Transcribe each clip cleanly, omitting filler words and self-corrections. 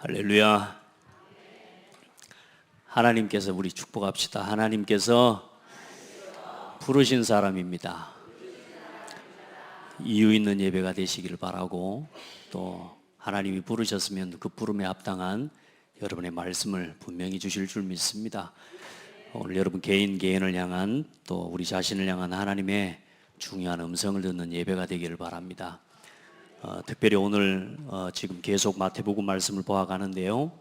할렐루야. 하나님께서 우리 축복합시다. 하나님께서 부르신 사람입니다. 이유 있는 예배가 되시기를 바라고, 또 하나님이 부르셨으면 그 부름에 합당한 여러분의 말씀을 분명히 주실 줄 믿습니다. 오늘 여러분 개인을 향한, 또 우리 자신을 향한 하나님의 중요한 음성을 듣는 예배가 되기를 바랍니다. 특별히 오늘 지금 계속 마태복음 말씀을 보아가는데요,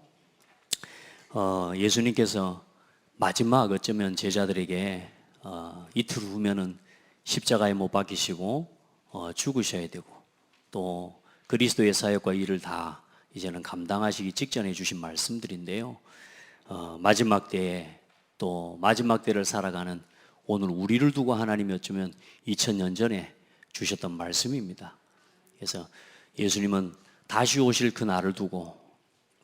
예수님께서 마지막 어쩌면 제자들에게 이틀 후면은 십자가에 못 박히시고 죽으셔야 되고, 또 그리스도의 사역과 일을 다 이제는 감당하시기 직전에 주신 말씀들인데요, 마지막 때에, 또 마지막 때를 살아가는 오늘 우리를 두고 하나님이 어쩌면 2000년 전에 주셨던 말씀입니다. 그래서 예수님은 다시 오실 그 날을 두고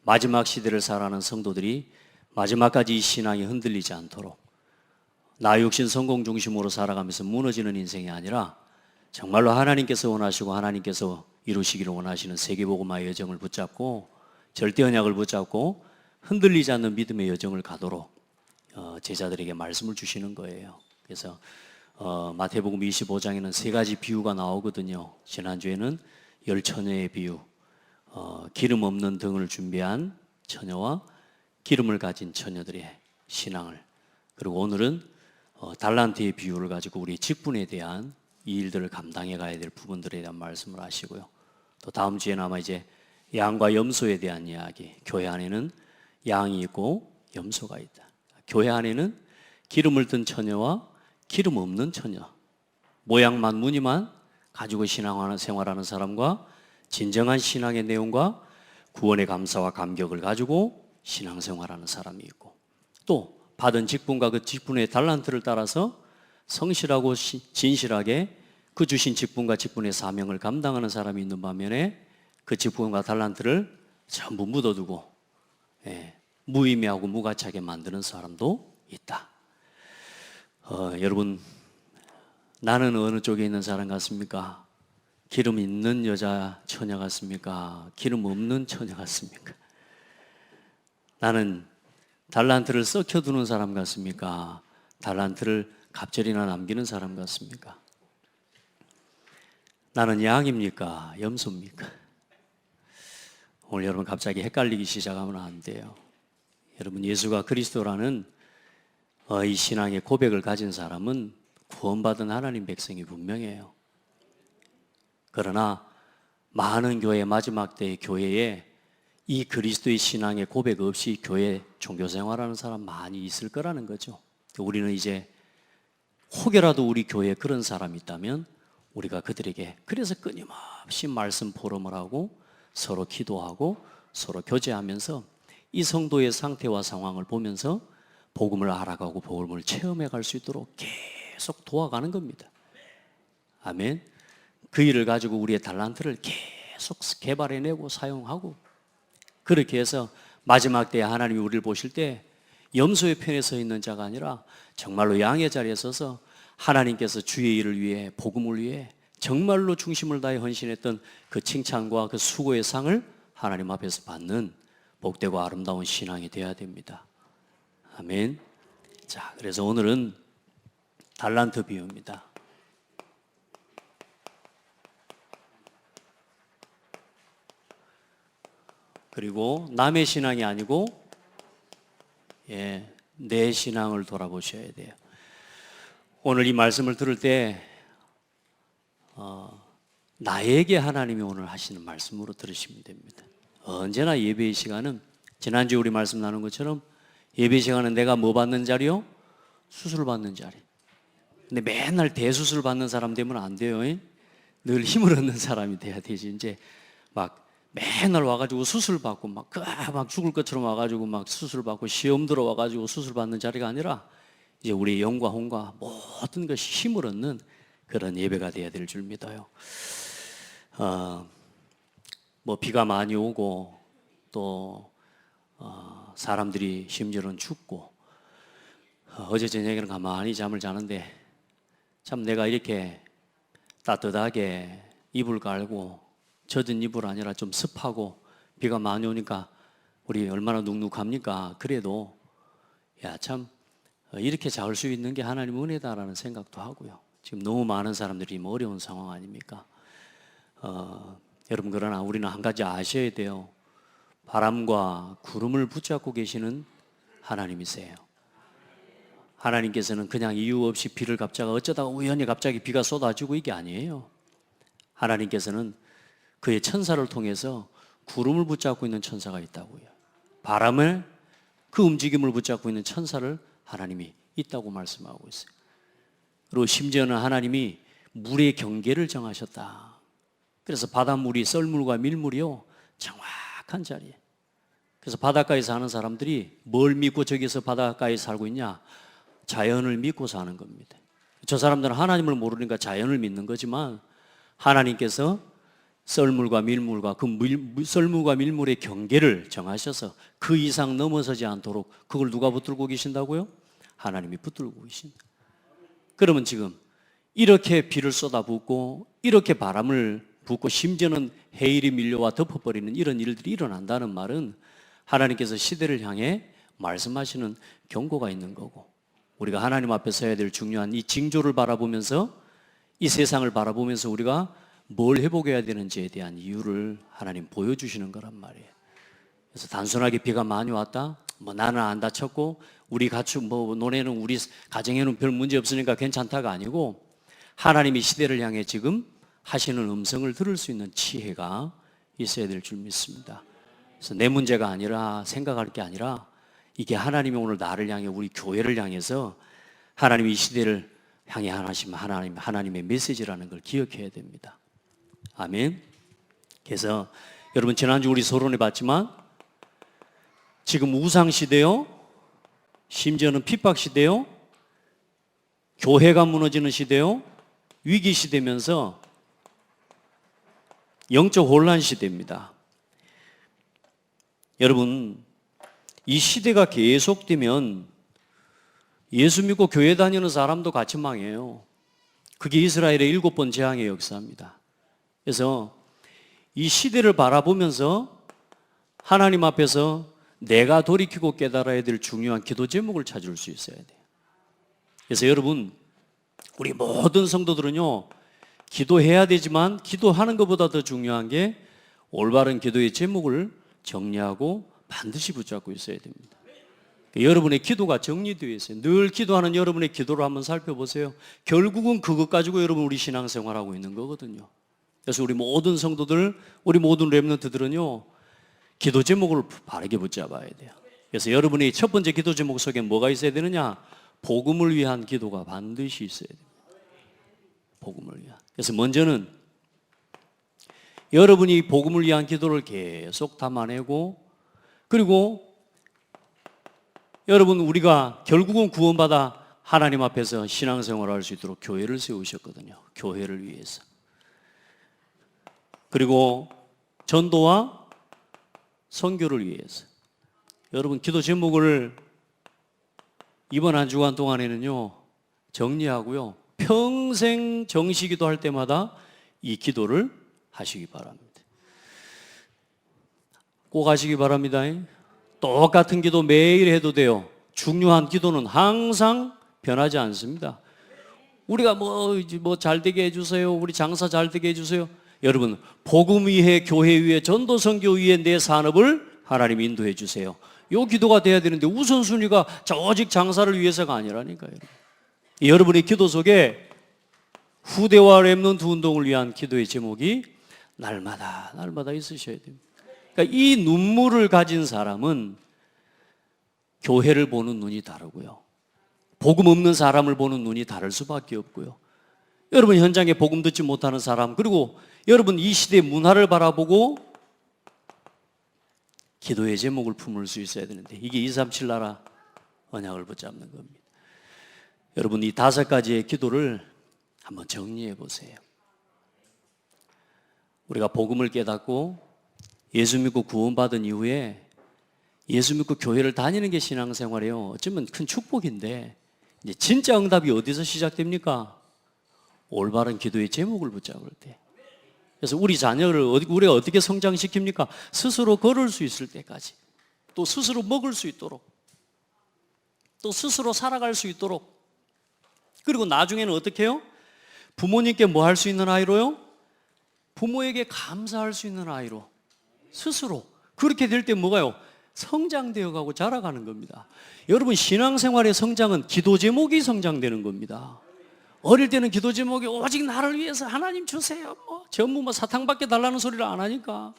마지막 시대를 살아가는 성도들이 마지막까지 이 신앙이 흔들리지 않도록, 나 육신 성공 중심으로 살아가면서 무너지는 인생이 아니라 정말로 하나님께서 원하시고 하나님께서 이루시기를 원하시는 세계복음화의 여정을 붙잡고, 절대 언약을 붙잡고 흔들리지 않는 믿음의 여정을 가도록 제자들에게 말씀을 주시는 거예요. 그래서 마태복음 25장에는 세 가지 비유가 나오거든요. 지난주에는 열 처녀의 비유, 기름 없는 등을 준비한 처녀와 기름을 가진 처녀들의 신앙을, 그리고 오늘은 달란트의 비유를 가지고 우리 직분에 대한 이 일들을 감당해 가야 될 부분들에 대한 말씀을 하시고요. 또 다음 주에는 아마 이제 양과 염소에 대한 이야기, 교회 안에는 양이 있고 염소가 있다. 교회 안에는 기름을 든 처녀와 기름 없는 처녀, 모양만 무늬만 가지고 신앙생활하는 사람과, 진정한 신앙의 내용과 구원의 감사와 감격을 가지고 신앙생활하는 사람이 있고, 또 받은 직분과 그 직분의 달란트를 따라서 성실하고 진실하게 그 주신 직분과 직분의 사명을 감당하는 사람이 있는 반면에, 그 직분과 달란트를 전부 묻어두고 무의미하고 무가치하게 만드는 사람도 있다. 여러분, 나는 어느 쪽에 있는 사람 같습니까? 기름 있는 여자 처녀 같습니까? 기름 없는 처녀 같습니까? 나는 달란트를 썩혀두는 사람 같습니까? 달란트를 갑절이나 남기는 사람 같습니까? 나는 양입니까? 염소입니까? 오늘 여러분 갑자기 헷갈리기 시작하면 안 돼요. 여러분, 예수가 그리스도라는 이 신앙의 고백을 가진 사람은 구원받은 하나님 백성이 분명해요. 그러나 많은 교회, 마지막 때의 교회에 이 그리스도의 신앙의 고백 없이 교회 종교생활하는 사람 많이 있을 거라는 거죠. 우리는 이제 혹여라도 우리 교회에 그런 사람이 있다면 우리가 그들에게, 그래서 끊임없이 말씀 포럼을 하고 서로 기도하고 서로 교제하면서 이 성도의 상태와 상황을 보면서 복음을 알아가고 복음을 체험해 갈 수 있도록 계속 도와가는 겁니다. 아멘. 그 일을 가지고 우리의 달란트를 계속 개발해내고 사용하고, 그렇게 해서 마지막 때에 하나님이 우리를 보실 때 염소의 편에 서 있는 자가 아니라 정말로 양의 자리에 서서 하나님께서 주의 일을 위해, 복음을 위해 정말로 중심을 다해 헌신했던 그 칭찬과 그 수고의 상을 하나님 앞에서 받는 복되고 아름다운 신앙이 되어야 됩니다. 아멘. 자, 그래서 오늘은 달란트 비유입니다. 그리고 남의 신앙이 아니고 내 신앙을 돌아보셔야 돼요. 오늘 이 말씀을 들을 때 나에게 하나님이 오늘 하시는 말씀으로 들으시면 됩니다. 언제나 예배의 시간은, 지난주에 우리 말씀 나눈 것처럼 예배 시간은 내가 뭐 받는 자리요? 수술 받는 자리. 근데 맨날 대수술 받는 사람 되면 안 돼요. 늘 힘을 얻는 사람이 돼야 되지. 이제 막 맨날 와가지고 수술 받고 막 죽을 것처럼 와가지고 막 수술 받고 시험 들어 와가지고 수술 받는 자리가 아니라, 이제 우리의 영과 혼과 모든 것이 힘을 얻는 그런 예배가 돼야 될 줄 믿어요. 뭐 비가 많이 오고, 또 사람들이 심지어는 춥고, 어제 저녁에는 가만히 잠을 자는데 참 내가 이렇게 따뜻하게 이불 깔고 젖은 이불 아니라 좀 습하고 비가 많이 오니까 우리 얼마나 눅눅합니까? 그래도 야, 참 이렇게 작을 수 있는 게 하나님 은혜다라는 생각도 하고요. 지금 너무 많은 사람들이 어려운 상황 아닙니까? 여러분, 그러나 우리는 한 가지 아셔야 돼요. 바람과 구름을 붙잡고 계시는 하나님이세요. 하나님께서는 그냥 이유 없이 비를 갑자기 어쩌다가 우연히 갑자기 비가 쏟아지고 이게 아니에요. 하나님께서는 그의 천사를 통해서 구름을 붙잡고 있는 천사가 있다고요. 바람을, 그 움직임을 붙잡고 있는 천사를 하나님이 있다고 말씀하고 있어요. 그리고 심지어는 하나님이 물의 경계를 정하셨다. 그래서 바닷물이 썰물과 밀물이요, 정확한 자리에. 그래서 바닷가에 사는 사람들이 뭘 믿고 저기서 바닷가에 살고 있냐? 자연을 믿고 사는 겁니다. 저 사람들은 하나님을 모르니까 자연을 믿는 거지만 하나님께서 썰물과 밀물과 썰물과 밀물의 경계를 정하셔서 그 이상 넘어서지 않도록 그걸 누가 붙들고 계신다고요? 하나님이 붙들고 계신다. 그러면 지금 이렇게 비를 쏟아붓고 이렇게 바람을 붓고 심지어는 해일이 밀려와 덮어버리는 이런 일들이 일어난다는 말은 하나님께서 시대를 향해 말씀하시는 경고가 있는 거고, 우리가 하나님 앞에 서야 될 중요한 이 징조를 바라보면서, 이 세상을 바라보면서 우리가 뭘 회복해야 되는지에 대한 이유를 하나님 보여주시는 거란 말이에요. 그래서 단순하게 비가 많이 왔다, 나는 안 다쳤고 우리 가축 노래는 우리 가정에는 별 문제 없으니까 괜찮다가 아니고, 하나님이 시대를 향해 지금 하시는 음성을 들을 수 있는 지혜가 있어야 될 줄 믿습니다. 그래서 내 문제가 아니라, 생각할 게 아니라, 이게 하나님이 오늘 나를 향해, 우리 교회를 향해서 하나님이 이 시대를 향해 하나님 하나님의 메시지라는 걸 기억해야 됩니다. 아멘. 그래서 여러분, 지난주 우리 서론해 봤지만 지금 우상 시대요, 심지어는 핍박 시대요, 교회가 무너지는 시대요, 위기 시대면서 영적 혼란 시대입니다. 여러분, 이 시대가 계속되면 예수 믿고 교회 다니는 사람도 같이 망해요. 그게 이스라엘의 7번 재앙의 역사입니다. 그래서 이 시대를 바라보면서 하나님 앞에서 내가 돌이키고 깨달아야 될 중요한 기도 제목을 찾을 수 있어야 돼요. 그래서 여러분, 우리 모든 성도들은요, 기도해야 되지만 기도하는 것보다 더 중요한 게 올바른 기도의 제목을 정리하고 반드시 붙잡고 있어야 됩니다. 여러분의 기도가 정리되어 있어요. 늘 기도하는 여러분의 기도를 한번 살펴보세요. 결국은 그것 가지고 여러분 우리 신앙생활하고 있는 거거든요. 그래서 우리 모든 성도들, 우리 모든 렘넌트들은요, 기도 제목을 바르게 붙잡아야 돼요. 그래서 여러분의 첫 번째 기도 제목 속에 뭐가 있어야 되느냐? 복음을 위한 기도가 반드시 있어야 됩니다. 복음을 위한. 그래서 먼저는 여러분이 복음을 위한 기도를 계속 담아내고, 그리고 여러분, 우리가 결국은 구원받아 하나님 앞에서 신앙생활을 할 수 있도록 교회를 세우셨거든요. 교회를 위해서. 그리고 전도와 선교를 위해서. 여러분, 기도 제목을 이번 한 주간 동안에는요, 정리하고요, 평생 정시기도 할 때마다 이 기도를 하시기 바랍니다. 꼭 하시기 바랍니다. 똑같은 기도 매일 해도 돼요. 중요한 기도는 항상 변하지 않습니다. 우리가 뭐 잘 되게 해주세요, 우리 장사 잘 되게 해주세요. 여러분, 복음 위에, 교회 위에, 전도 선교 위에 내 산업을 하나님 인도해 주세요. 요 기도가 돼야 되는데 우선순위가 오직 장사를 위해서가 아니라니까요. 여러분의 기도 속에 후대와 렘넌트 운동을 위한 기도의 제목이 날마다 있으셔야 됩니다. 그러니까 이 눈물을 가진 사람은 교회를 보는 눈이 다르고요, 복음 없는 사람을 보는 눈이 다를 수밖에 없고요. 여러분, 현장에 복음 듣지 못하는 사람, 그리고 여러분 이 시대의 문화를 바라보고 기도의 제목을 품을 수 있어야 되는데, 이게 237 나라 언약을 붙잡는 겁니다. 여러분, 이 5가지의 기도를 한번 정리해 보세요. 우리가 복음을 깨닫고 예수 믿고 구원받은 이후에 예수 믿고 교회를 다니는 게 신앙생활이에요. 어쩌면 큰 축복인데, 이제 진짜 응답이 어디서 시작됩니까? 올바른 기도의 제목을 붙잡을 때. 그래서 우리 자녀를 우리가 어떻게 성장시킵니까? 스스로 걸을 수 있을 때까지. 또 스스로 먹을 수 있도록, 또 스스로 살아갈 수 있도록, 그리고 나중에는 어떻게 해요? 부모님께 뭐 할 수 있는 아이로요? 부모에게 감사할 수 있는 아이로 스스로 그렇게 될 때 뭐가요? 성장되어 가고 자라가는 겁니다. 여러분, 신앙생활의 성장은 기도 제목이 성장되는 겁니다. 어릴 때는 기도 제목이 오직 나를 위해서 하나님 주세요, 전부 사탕밖에 달라는 소리를 안 하니까.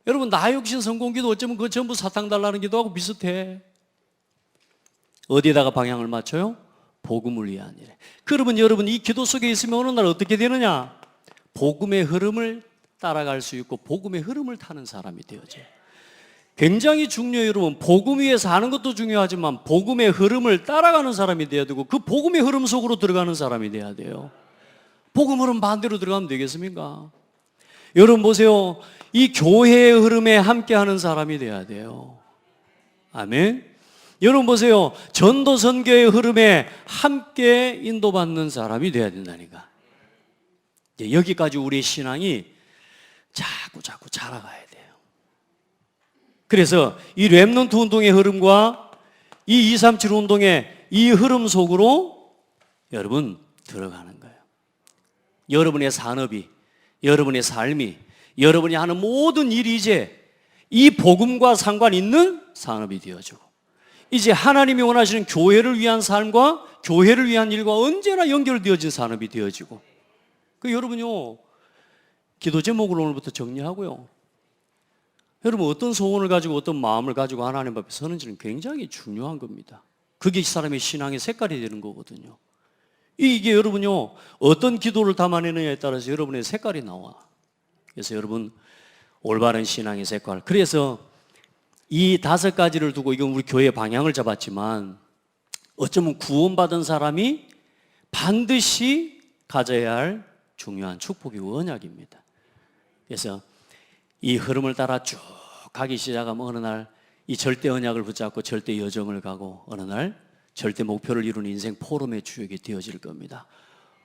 여러분, 나 역시 성공기도 어쩌면 그거 전부 사탕 달라는 기도하고 비슷해. 어디에다가 방향을 맞춰요? 복음을 위한 일. 그러면 여러분, 이 기도 속에 있으면 어느 날 어떻게 되느냐? 복음의 흐름을 따라갈 수 있고 복음의 흐름을 타는 사람이 되어져요. 굉장히 중요해요. 여러분, 복음 위에 사는 것도 중요하지만 복음의 흐름을 따라가는 사람이 돼야 되고 그 복음의 흐름 속으로 들어가는 사람이 돼야 돼요. 복음 흐름 반대로 들어가면 되겠습니까? 여러분 보세요. 이 교회의 흐름에 함께하는 사람이 돼야 돼요. 아멘. 여러분 보세요. 전도 선교의 흐름에 함께 인도받는 사람이 돼야 된다니까. 여기까지 우리의 신앙이 자꾸 자라가야 돼요. 그래서 이 렘넌트 운동의 흐름과 이 237 운동의 이 흐름 속으로 여러분 들어가는 거예요. 여러분의 산업이, 여러분의 삶이, 여러분이 하는 모든 일이 이제 이 복음과 상관 있는 산업이 되어지고 이제 하나님이 원하시는 교회를 위한 삶과 교회를 위한 일과 언제나 연결되어진 산업이 되어지고, 여러분요, 기도 제목을 오늘부터 정리하고요. 여러분, 어떤 소원을 가지고 어떤 마음을 가지고 하나님 앞에 서는지는 굉장히 중요한 겁니다. 그게 이 사람의 신앙의 색깔이 되는 거거든요. 이게 여러분요, 어떤 기도를 담아내느냐에 따라서 여러분의 색깔이 나와. 그래서 여러분, 올바른 신앙의 색깔. 그래서 이 5가지를 두고, 이건 우리 교회의 방향을 잡았지만 어쩌면 구원받은 사람이 반드시 가져야 할 중요한 축복이 언약입니다. 그래서 이 흐름을 따라 쭉 가기 시작하면 어느 날 이 절대 언약을 붙잡고 절대 여정을 가고 어느 날 절대 목표를 이루는 인생 포럼의 주역이 되어질 겁니다.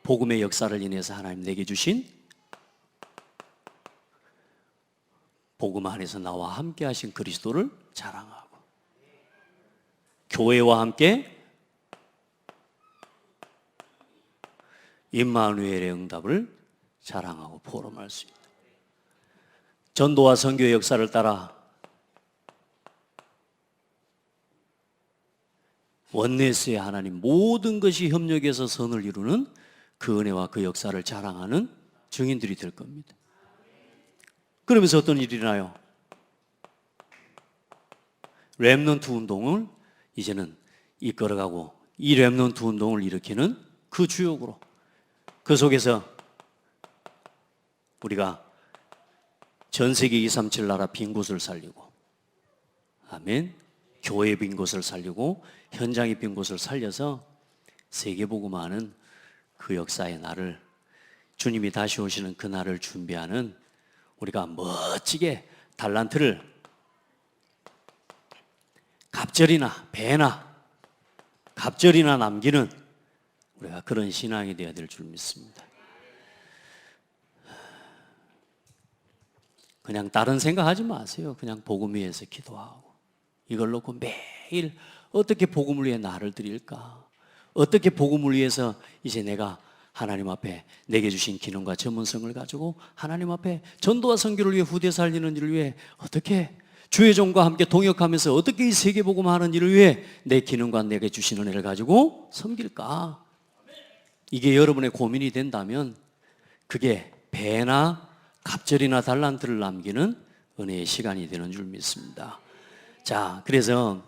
복음의 역사를 인해서 하나님 내게 주신 복음 안에서 나와 함께 하신 그리스도를 자랑하고 교회와 함께 임마누엘의 응답을 자랑하고 포럼할 수 있다. 전도와 선교의 역사를 따라 원네스의 하나님 모든 것이 협력해서 선을 이루는 그 은혜와 그 역사를 자랑하는 증인들이 될 겁니다. 그러면서 어떤 일이 일어나요? 렘넌트 운동을 이제는 이끌어가고 이 렘넌트 운동을 일으키는 그 주역으로, 그 속에서 우리가 전 세계 237 나라 빈 곳을 살리고, 아멘, 교회 빈 곳을 살리고 현장의 빈 곳을 살려서 세계복음화하는 그 역사의 날을, 주님이 다시 오시는 그 날을 준비하는 우리가 멋지게 달란트를 갑절이나 배나 갑절이나 남기는 우리가 그런 신앙이 되어야 될 줄 믿습니다. 그냥 다른 생각하지 마세요. 그냥 복음 위해서 기도하고 이걸 놓고 매일 어떻게 복음을 위해 나를 드릴까? 어떻게 복음을 위해서 이제 내가 하나님 앞에 내게 주신 기능과 전문성을 가지고 하나님 앞에 전도와 선교를 위해 후대 살리는 일을 위해 어떻게 주의 종과 함께 동역하면서 어떻게 이 세계복음하는 일을 위해 내 기능과 내게 주신 은혜를 가지고 섬길까? 이게 여러분의 고민이 된다면 그게 배나 갑절이나 달란트를 남기는 은혜의 시간이 되는 줄 믿습니다. 자, 그래서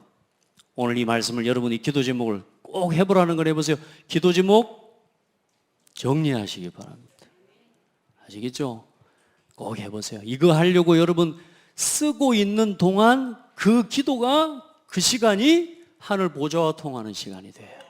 오늘 이 말씀을 여러분이 기도 제목을 꼭 해보라는 걸 해보세요. 기도 제목 정리하시기 바랍니다. 아시겠죠? 꼭 해보세요. 이거 하려고 여러분 쓰고 있는 동안 그 기도가 그 시간이 하늘 보좌와 통하는 시간이 돼요.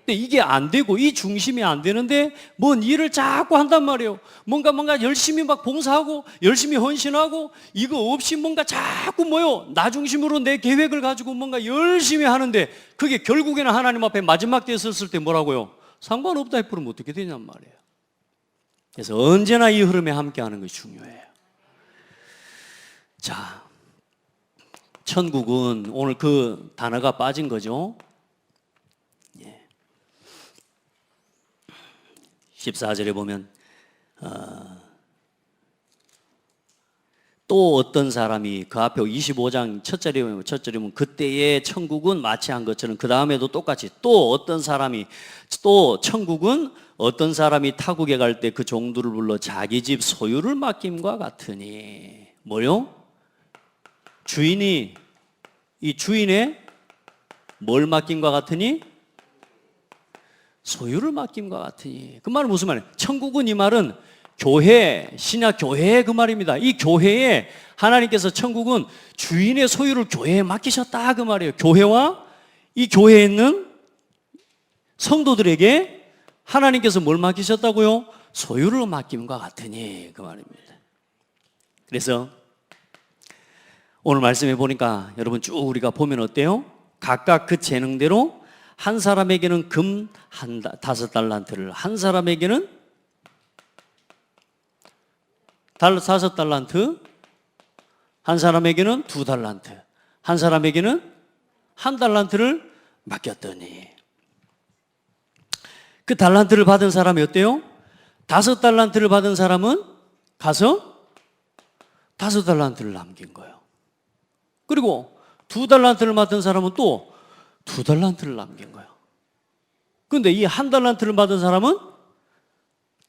근데 이게 안 되고 이 중심이 안 되는데 뭔 일을 자꾸 한단 말이에요. 뭔가 열심히 막 봉사하고 열심히 헌신하고 이거 없이 뭔가 자꾸 나 중심으로 내 계획을 가지고 뭔가 열심히 하는데 그게 결국에는 하나님 앞에 마지막 때에 섰을 때 뭐라고요? 상관없다 해버리면 어떻게 되냔 말이에요. 그래서 언제나 이 흐름에 함께하는 것이 중요해요. 자, 천국은 오늘 그 단어가 빠진 거죠. 14절에 보면 또 어떤 사람이 그 앞에 25장 첫 절이면 그때의 천국은 마치 한 것처럼 그 다음에도 똑같이 또 어떤 사람이 또 천국은 어떤 사람이 타국에 갈 때 그 종들을 불러 자기 집 소유를 맡김과 같으니 뭐요? 주인이 이 주인의 뭘 맡김과 같으니? 소유를 맡김과 같으니. 그 말은 무슨 말이에요? 천국은 이 말은 교회, 신약 교회의 그 말입니다. 이 교회에 하나님께서 천국은 주인의 소유를 교회에 맡기셨다 그 말이에요. 교회와 이 교회에 있는 성도들에게 하나님께서 뭘 맡기셨다고요? 소유를 맡김과 같으니 그 말입니다. 그래서 오늘 말씀해 보니까 여러분 쭉 우리가 보면 어때요? 각각 그 재능대로 한 사람에게는 금 5달란트를, 한 사람에게는 5달란트, 한 사람에게는 2달란트, 한 사람에게는 1달란트를 맡겼더니 그 달란트를 받은 사람이 어때요? 5달란트를 받은 사람은 가서 5달란트를 남긴 거예요. 그리고 2달란트를 받은 사람은 또 2달란트를 남긴 거예요. 그런데 이 1달란트를 받은 사람은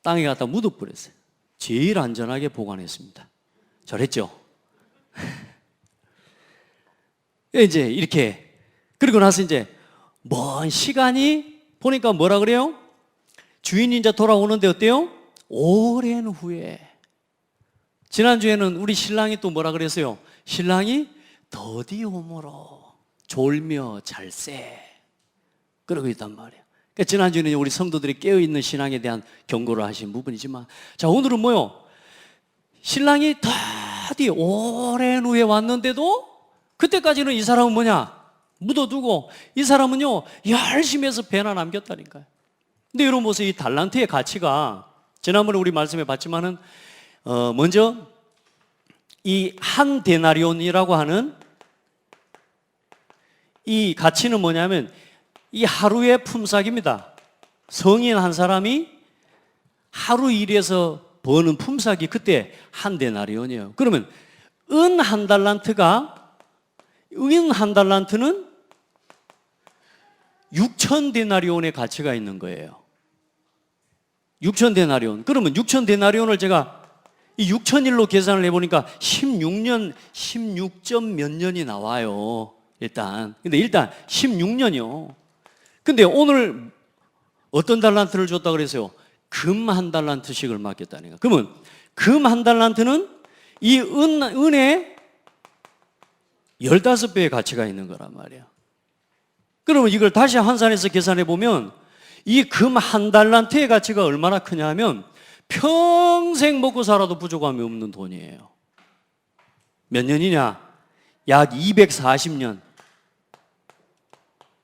땅에 갖다 묻어버렸어요. 제일 안전하게 보관했습니다. 잘했죠? 이제 이렇게 그리고 나서 이제 먼 시간이 보니까 뭐라 그래요? 주인이 이제 돌아오는데 어때요? 오랜 후에. 지난주에는 우리 신랑이 또 뭐라 그랬어요? 신랑이 더디 오므로 졸며 잘세 그러고 있단 말이에요. 그러니까 지난주에는 우리 성도들이 깨어있는 신앙에 대한 경고를 하신 부분이지만, 자 오늘은 뭐요? 신랑이 더디 오랜 후에 왔는데도 그때까지는 이 사람은 뭐냐? 묻어두고 이 사람은요 열심히 해서 배나 남겼다니까요. 근데 여러분 보세요. 이 달란트의 가치가 지난번에 우리 말씀해 봤지만은 먼저 이 한 데나리온이라고 하는 이 가치는 뭐냐면 이 하루의 품삯입니다. 성인 한 사람이 하루 일해서 버는 품삯이 그때 한 데나리온이에요. 그러면 은 한 달란트는 6천 데나리온의 가치가 있는 거예요. 6천 데나리온. 그러면 6천 데나리온을 제가 이 6천일로 계산을 해보니까 16점 몇 년이 나와요. 근데 일단 16년이요. 근데 오늘 어떤 달란트를 줬다 그랬어요? 금 1달란트씩을 맡겼다니까. 그러면 금 1달란트는 이 은의 15배의 가치가 있는 거란 말이에요. 그러면 이걸 다시 환산해서 계산해 보면 이 금 1달란트의 가치가 얼마나 크냐 하면 평생 먹고 살아도 부족함이 없는 돈이에요. 몇 년이냐? 약 240년,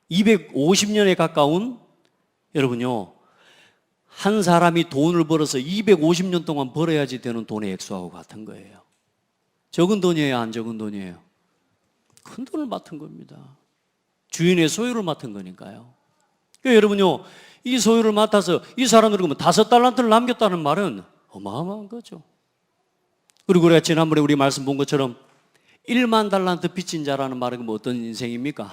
250년에 가까운, 여러분요, 한 사람이 돈을 벌어서 250년 동안 벌어야지 되는 돈의 액수하고 같은 거예요. 적은 돈이에요, 안 적은 돈이에요? 큰 돈을 맡은 겁니다. 주인의 소유를 맡은 거니까요. 그러니까 여러분요, 이 소유를 맡아서 이 사람들이 5달란트를 남겼다는 말은 어마어마한 거죠. 그리고 우리가 지난번에 우리 말씀 본 것처럼 1만 달란트 빚진 자라는 말은 뭐 어떤 인생입니까?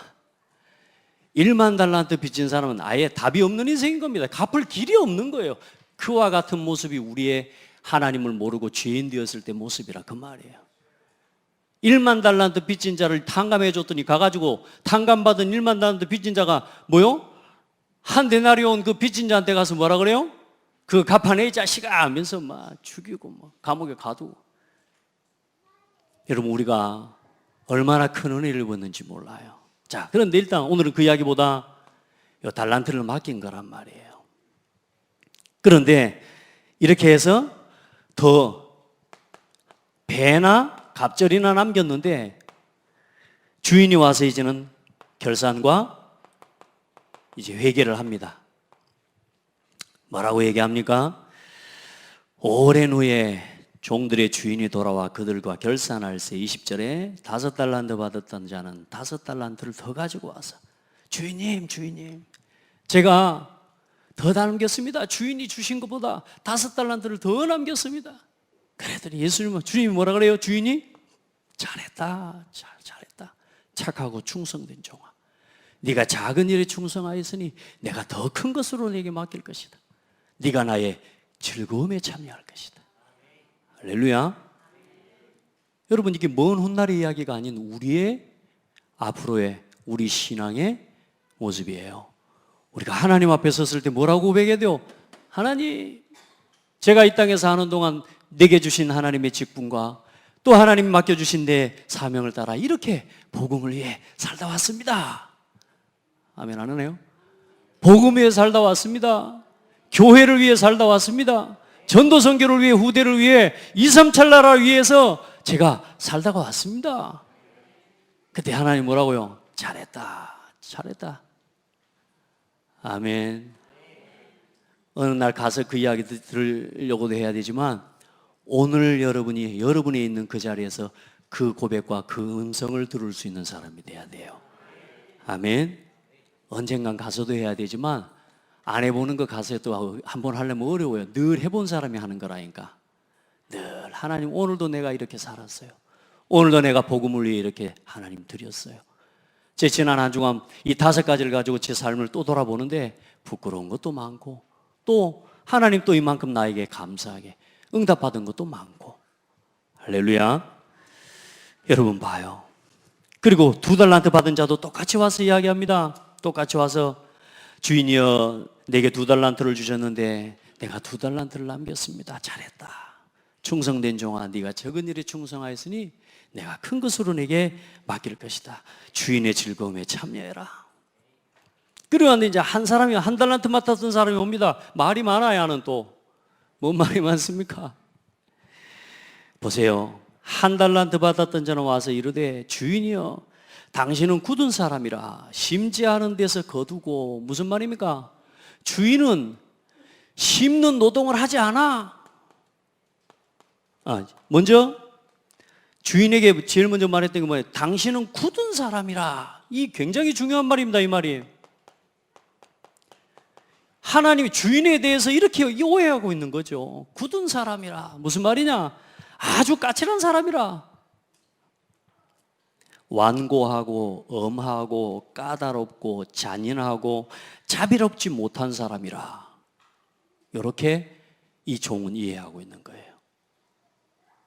1만 달란트 빚진 사람은 아예 답이 없는 인생인 겁니다. 갚을 길이 없는 거예요. 그와 같은 모습이 우리의 하나님을 모르고 죄인 되었을 때 모습이라 그 말이에요. 1만 달란트 빚진 자를 탕감해 줬더니 가가지고 탕감받은 1만 달란트 빚진 자가 뭐요? 한 데나리온 그 빚진 자한테 가서 뭐라 그래요? 그 갚아내 이 자식아 하면서 막 죽이고 막 감옥에 가두고. 여러분 우리가 얼마나 큰 은혜를 받는지 몰라요. 자, 그런데 일단 오늘은 그 이야기보다 이 달란트를 맡긴 거란 말이에요. 그런데 이렇게 해서 더 배나 갑절이나 남겼는데 주인이 와서 이제는 결산과 이제 회개를 합니다. 뭐라고 얘기합니까? 오랜 후에 종들의 주인이 돌아와 그들과 결산할세 20절에 5달란트 받았던 자는 5달란트를 더 가지고 와서 주인님 제가 더 남겼습니다. 주인이 주신 것보다 5달란트를 더 남겼습니다. 그랬더니 예수님은 주님이 뭐라 그래요? 주인이 잘했다 착하고 충성된 종아, 네가 작은 일에 충성하였으니 내가 더 큰 것으로 네게 맡길 것이다. 네가 나의 즐거움에 참여할 것이다. 할렐루야. 여러분, 이게 먼 훗날의 이야기가 아닌 우리의 앞으로의 우리 신앙의 모습이에요. 우리가 하나님 앞에 섰을 때 뭐라고 고백해야 돼요? 하나님, 제가 이 땅에서 하는 동안 내게 주신 하나님의 직분과 또 하나님이 맡겨주신 내 사명을 따라 이렇게 복음을 위해 살다 왔습니다. 아멘 안 하네요? 복음 위해 살다 왔습니다. 교회를 위해 살다 왔습니다. 전도 선교를 위해, 후대를 위해, 2, 3찰 나라를 위해서 제가 살다가 왔습니다. 그때 하나님 뭐라고요? 잘했다. 아멘. 어느 날 가서 그 이야기 들으려고도 해야 되지만 오늘 여러분이 있는 그 자리에서 그 고백과 그 음성을 들을 수 있는 사람이 돼야 돼요. 아멘. 언젠간 가서도 해야 되지만 안 해보는 거 가서 또 한번 하려면 어려워요. 늘 해본 사람이 하는 거라니까. 늘 하나님, 오늘도 내가 이렇게 살았어요. 오늘도 내가 복음을 위해 이렇게 하나님 드렸어요. 제 지난 한 주간 이 5가지를 가지고 제 삶을 또 돌아보는데 부끄러운 것도 많고 또 하나님 또 이만큼 나에게 감사하게 응답받은 것도 많고. 할렐루야. 여러분 봐요. 그리고 2달란트 받은 자도 똑같이 와서 이야기합니다. 똑같이 와서 주인이여 내게 2달란트를 주셨는데 내가 2달란트를 남겼습니다. 잘했다. 충성된 종아, 네가 적은 일에 충성하였으니 내가 큰 것으로 내게 맡길 것이다. 주인의 즐거움에 참여해라. 그러는데 이제 한 사람이 1달란트 맡았던 사람이 옵니다. 말이 많아야 하는 또 뭔 말이 많습니까? 보세요. 1달란트 받았던 자는 와서 이르되 주인이여 당신은 굳은 사람이라 심지하는 데서 거두고. 무슨 말입니까? 주인은 심는 노동을 하지 않아. 먼저 주인에게 제일 먼저 말했던 게 뭐예요? 당신은 굳은 사람이라. 이 굉장히 중요한 말입니다. 이 말이 하나님이 주인에 대해서 이렇게 오해하고 있는 거죠. 굳은 사람이라. 무슨 말이냐? 아주 까칠한 사람이라. 완고하고 엄하고 까다롭고 잔인하고 자비롭지 못한 사람이라. 이렇게 이 종은 이해하고 있는 거예요.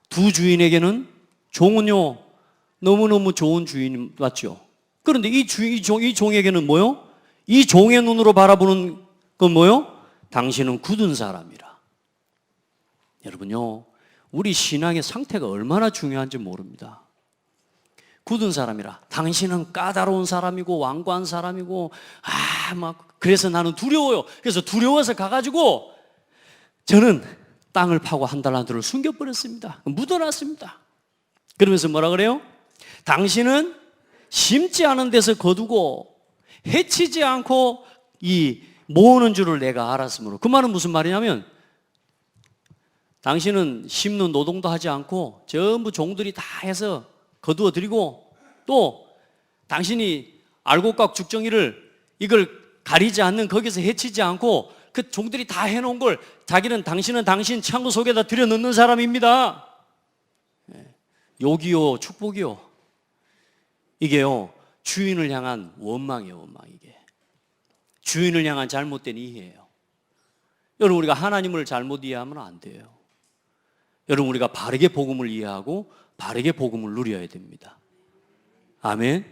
두 주인에게는 종은요 너무너무 좋은 주인 맞죠? 그런데 이 종에게는 뭐요? 이 종의 눈으로 바라보는 건 뭐요? 당신은 굳은 사람이라. 여러분요, 우리 신앙의 상태가 얼마나 중요한지 모릅니다. 굳은 사람이라. 당신은 까다로운 사람이고 완고한 사람이고 그래서 나는 두려워요. 그래서 두려워서 가가지고 저는 땅을 파고 1달란트를 숨겨버렸습니다. 묻어놨습니다. 그러면서 뭐라 그래요? 당신은 심지 않은 데서 거두고 해치지 않고 이 모으는 줄을 내가 알았으므로. 그 말은 무슨 말이냐면 당신은 심는 노동도 하지 않고 전부 종들이 다 해서 거두어 드리고 또 당신이 알곡각 죽정이를 이걸 가리지 않는 거기서 해치지 않고 그 종들이 다 해놓은 걸 당신은 당신 창고 속에다 들여 넣는 사람입니다. 욕이요 축복이요. 이게요 주인을 향한 원망이에요. 원망. 이게 주인을 향한 잘못된 이해예요. 여러분, 우리가 하나님을 잘못 이해하면 안 돼요. 여러분, 우리가 바르게 복음을 이해하고 바르게 복음을 누려야 됩니다. 아멘.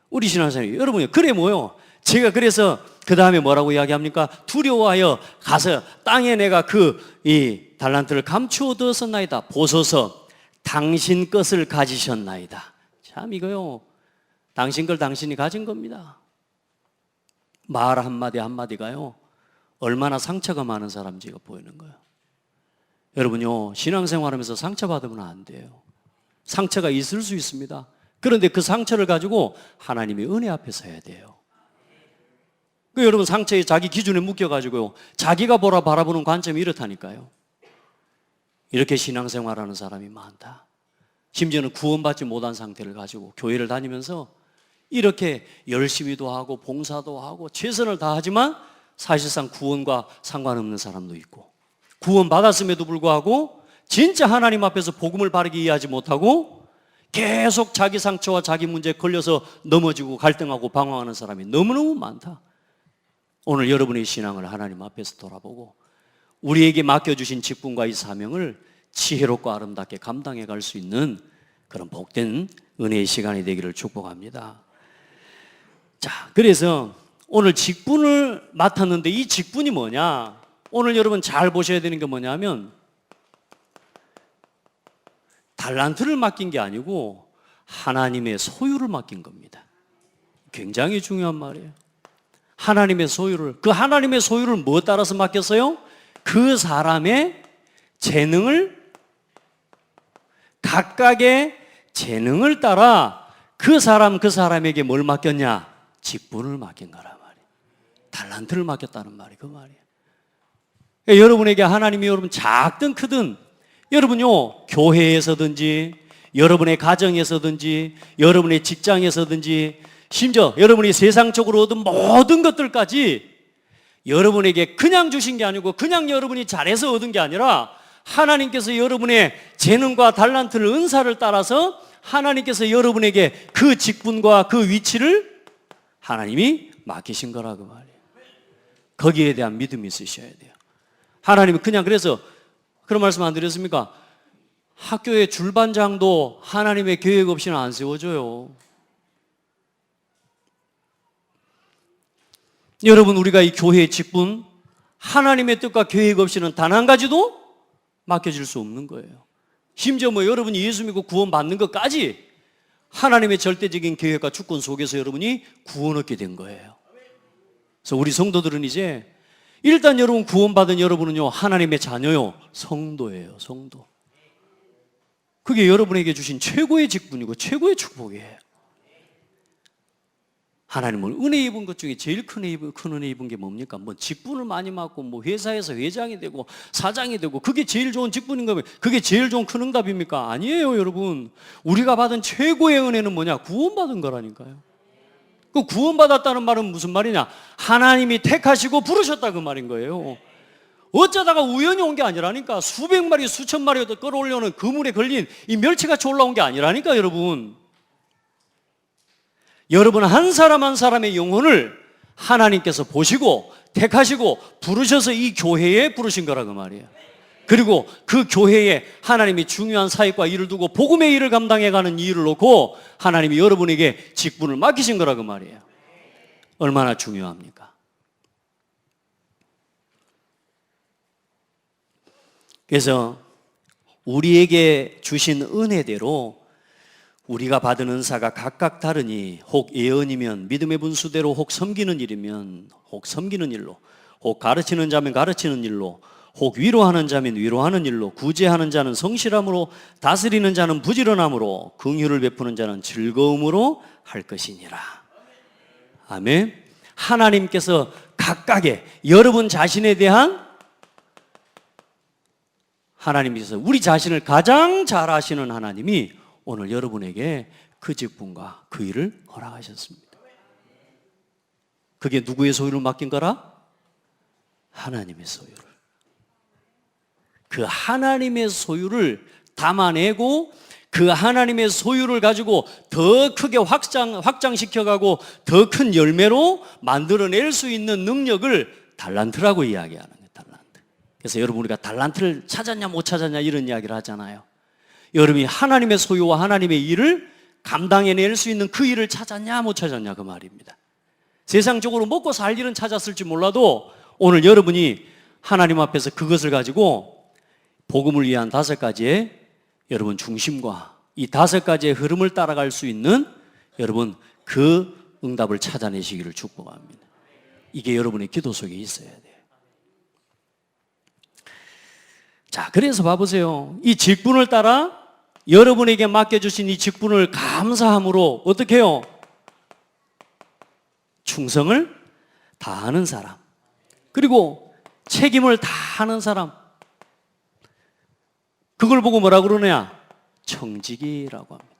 우리 신앙생활 여러분이 그래 뭐요? 제가 그래서 그 다음에 뭐라고 이야기합니까? 두려워하여 가서 땅에 내가 이 달란트를 감추어 두었었나이다. 보소서 당신 것을 가지셨나이다. 참 이거요 당신 걸 당신이 가진 겁니다. 말 한마디 한마디가요 얼마나 상처가 많은 사람인지가 보이는 거예요. 여러분요 신앙생활하면서 상처받으면 안 돼요. 상처가 있을 수 있습니다. 그런데 그 상처를 가지고 하나님의 은혜 앞에 서야 돼요. 여러분 상처에 자기 기준에 묶여가지고요 자기가 바라보는 관점이 이렇다니까요. 이렇게 신앙생활하는 사람이 많다. 심지어는 구원받지 못한 상태를 가지고 교회를 다니면서 이렇게 열심히도 하고 봉사도 하고 최선을 다하지만 사실상 구원과 상관없는 사람도 있고, 구원받았음에도 불구하고 진짜 하나님 앞에서 복음을 바르게 이해하지 못하고 계속 자기 상처와 자기 문제에 걸려서 넘어지고 갈등하고 방황하는 사람이 너무너무 많다. 오늘 여러분의 신앙을 하나님 앞에서 돌아보고 우리에게 맡겨주신 직분과 이 사명을 지혜롭고 아름답게 감당해 갈 수 있는 그런 복된 은혜의 시간이 되기를 축복합니다. 자, 그래서 오늘 직분을 맡았는데 이 직분이 뭐냐? 오늘 여러분 잘 보셔야 되는 게 뭐냐면 달란트를 맡긴 게 아니고 하나님의 소유를 맡긴 겁니다. 굉장히 중요한 말이에요. 하나님의 소유를, 그 하나님의 소유를 뭐 따라서 맡겼어요? 그 사람의 재능을, 각각의 재능을 따라 그 사람에게 뭘 맡겼냐? 직분을 맡긴 거란 말이에요. 달란트를 맡겼다는 말이 그 말이에요. 여러분에게 하나님이 여러분 작든 크든 여러분요 교회에서든지 여러분의 가정에서든지 여러분의 직장에서든지 심지어 여러분이 세상적으로 얻은 모든 것들까지 여러분에게 그냥 주신 게 아니고 그냥 여러분이 잘해서 얻은 게 아니라 하나님께서 여러분의 재능과 달란트를 은사를 따라서 하나님께서 여러분에게 그 직분과 그 위치를 하나님이 맡기신 거라고 말이에요. 거기에 대한 믿음이 있으셔야 돼요. 하나님은 그냥 그래서 그런 말씀 안 드렸습니까? 학교의 줄반장도 하나님의 계획 없이는 안 세워져요. 여러분, 우리가 이 교회의 직분, 하나님의 뜻과 계획 없이는 단 한 가지도 맡겨질 수 없는 거예요. 심지어 여러분이 예수 믿고 구원 받는 것까지 하나님의 절대적인 계획과 주권 속에서 여러분이 구원 얻게 된 거예요. 그래서 우리 성도들은 이제 일단 여러분 구원받은 여러분은요 하나님의 자녀요, 성도예요. 성도. 그게 여러분에게 주신 최고의 직분이고 최고의 축복이에요. 하나님은 은혜 입은 것 중에 제일 큰 은혜 입은 게 뭡니까? 직분을 많이 맡고 회사에서 회장이 되고 사장이 되고 그게 제일 좋은 직분인가? 그게 제일 좋은 큰 응답입니까? 아니에요, 여러분. 우리가 받은 최고의 은혜는 뭐냐? 구원받은 거라니까요. 그 구원받았다는 말은 무슨 말이냐? 하나님이 택하시고 부르셨다 그 말인 거예요. 어쩌다가 우연히 온 게 아니라니까. 수백 마리 수천 마리도 끌어올려는 그물에 걸린 이 멸치같이 올라온 게 아니라니까. 여러분 한 사람 한 사람의 영혼을 하나님께서 보시고 택하시고 부르셔서 이 교회에 부르신 거라 그 말이에요. 그리고 그 교회에 하나님이 중요한 사역과 일을 두고 복음의 일을 감당해가는 일을 놓고 하나님이 여러분에게 직분을 맡기신 거라 그 말이에요. 얼마나 중요합니까? 그래서 우리에게 주신 은혜대로 우리가 받은 은사가 각각 다르니 혹 예언이면 믿음의 분수대로, 혹 섬기는 일이면 혹 섬기는 일로, 혹 가르치는 자면 가르치는 일로, 혹 위로하는 자면 위로하는 일로, 구제하는 자는 성실함으로, 다스리는 자는 부지런함으로, 긍휼을 베푸는 자는 즐거움으로 할 것이니라. 아멘. 하나님께서 각각의 여러분 자신에 대한, 하나님께서 우리 자신을 가장 잘 아시는 하나님이 오늘 여러분에게 그 직분과 그 일을 허락하셨습니다. 그게 누구의 소유를 맡긴 거라? 하나님의 소유를. 그 하나님의 소유를 담아내고 그 하나님의 소유를 가지고 더 크게 확장시켜가고 더 큰 열매로 만들어낼 수 있는 능력을 달란트라고 이야기하는 거예요. 달란트. 그래서 여러분 우리가 달란트를 찾았냐 못 찾았냐 이런 이야기를 하잖아요. 여러분이 하나님의 소유와 하나님의 일을 감당해낼 수 있는 그 일을 찾았냐 못 찾았냐 그 말입니다. 세상적으로 먹고 살 일은 찾았을지 몰라도 오늘 여러분이 하나님 앞에서 그것을 가지고 복음을 위한 5가지의 여러분 중심과 이 5가지의 흐름을 따라갈 수 있는 여러분 그 응답을 찾아내시기를 축복합니다. 이게 여러분의 기도 속에 있어야 돼요. 자, 그래서 봐보세요. 이 직분을 따라 여러분에게 맡겨주신 이 직분을 감사함으로 어떻게 해요? 충성을 다하는 사람, 그리고 책임을 다하는 사람, 그걸 보고 뭐라 그러냐? 청지기라고 합니다.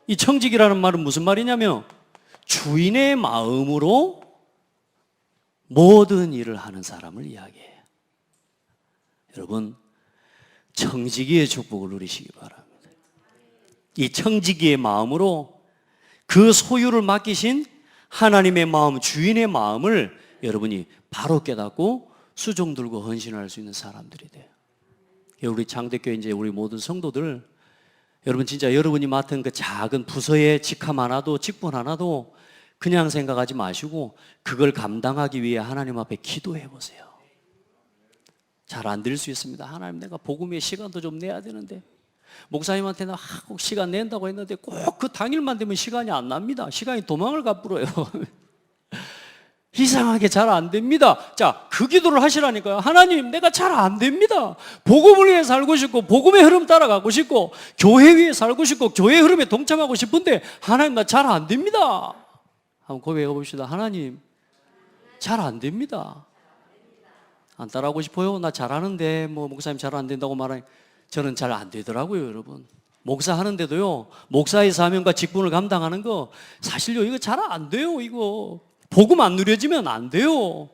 이 청지기라는 말은 무슨 말이냐면 주인의 마음으로 모든 일을 하는 사람을 이야기해요. 여러분, 청지기의 축복을 누리시기 바랍니다. 이 청지기의 마음으로 그 소유를 맡기신 하나님의 마음, 주인의 마음을 여러분이 바로 깨닫고 수종 들고 헌신할 수 있는 사람들이 돼요. 우리 장대교회 이제 우리 모든 성도들, 여러분 진짜 여러분이 맡은 그 작은 부서의 직함 하나도, 직분 하나도 그냥 생각하지 마시고 그걸 감당하기 위해 하나님 앞에 기도해 보세요. 잘 안 될 수 있습니다. 하나님, 내가 복음에 시간도 좀 내야 되는데, 목사님한테는 꼭 시간 낸다고 했는데 꼭 그 당일만 되면 시간이 안 납니다. 시간이 도망을 가불어요. 이상하게 잘 안 됩니다. 자, 그 기도를 하시라니까요. 하나님, 내가 잘 안 됩니다. 복음을 위해 살고 싶고 복음의 흐름 따라가고 싶고 교회 위에 살고 싶고 교회 흐름에 동참하고 싶은데 하나님, 나 잘 안 됩니다. 한번 고백해 봅시다. 하나님, 잘 안 됩니다. 안 따라하고 싶어요? 나 잘하는데 뭐 목사님 잘 안 된다고 말하니 저는 잘 안 되더라고요. 여러분, 목사 하는데도요, 목사의 사명과 직분을 감당하는 거 사실요, 이거 잘 안 돼요. 이거 복음 안 누려지면 안 돼요.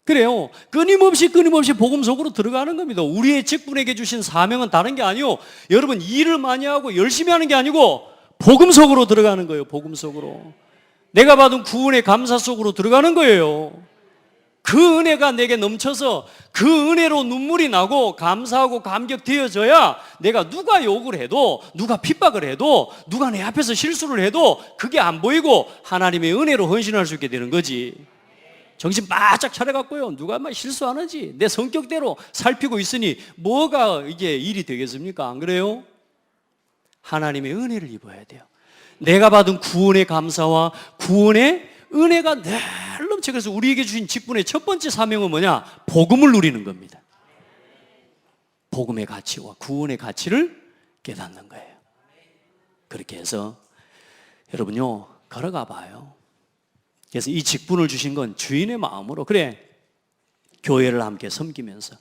그래요. 끊임없이 복음 속으로 들어가는 겁니다. 우리의 직분에게 주신 사명은 다른 게 아니요, 여러분 일을 많이 하고 열심히 하는 게 아니고 복음 속으로 들어가는 거예요. 복음 속으로. 내가 받은 구원의 감사 속으로 들어가는 거예요. 그 은혜가 내게 넘쳐서 그 은혜로 눈물이 나고 감사하고 감격되어져야 내가 누가 욕을 해도, 누가 핍박을 해도, 누가 내 앞에서 실수를 해도 그게 안 보이고 하나님의 은혜로 헌신할 수 있게 되는 거지. 정신 바짝 차려갖고요, 누가 막 실수하는지 내 성격대로 살피고 있으니 뭐가 이게 일이 되겠습니까? 안 그래요? 하나님의 은혜를 입어야 돼요. 내가 받은 구원의 감사와 구원의 은혜가 늘 넘쳐. 그래서 우리에게 주신 직분의 첫 번째 사명은 뭐냐? 복음을 누리는 겁니다. 복음의 가치와 구원의 가치를 깨닫는 거예요. 그렇게 해서 여러분요, 걸어가 봐요. 그래서 이 직분을 주신 건 주인의 마음으로, 그래, 교회를 함께 섬기면서.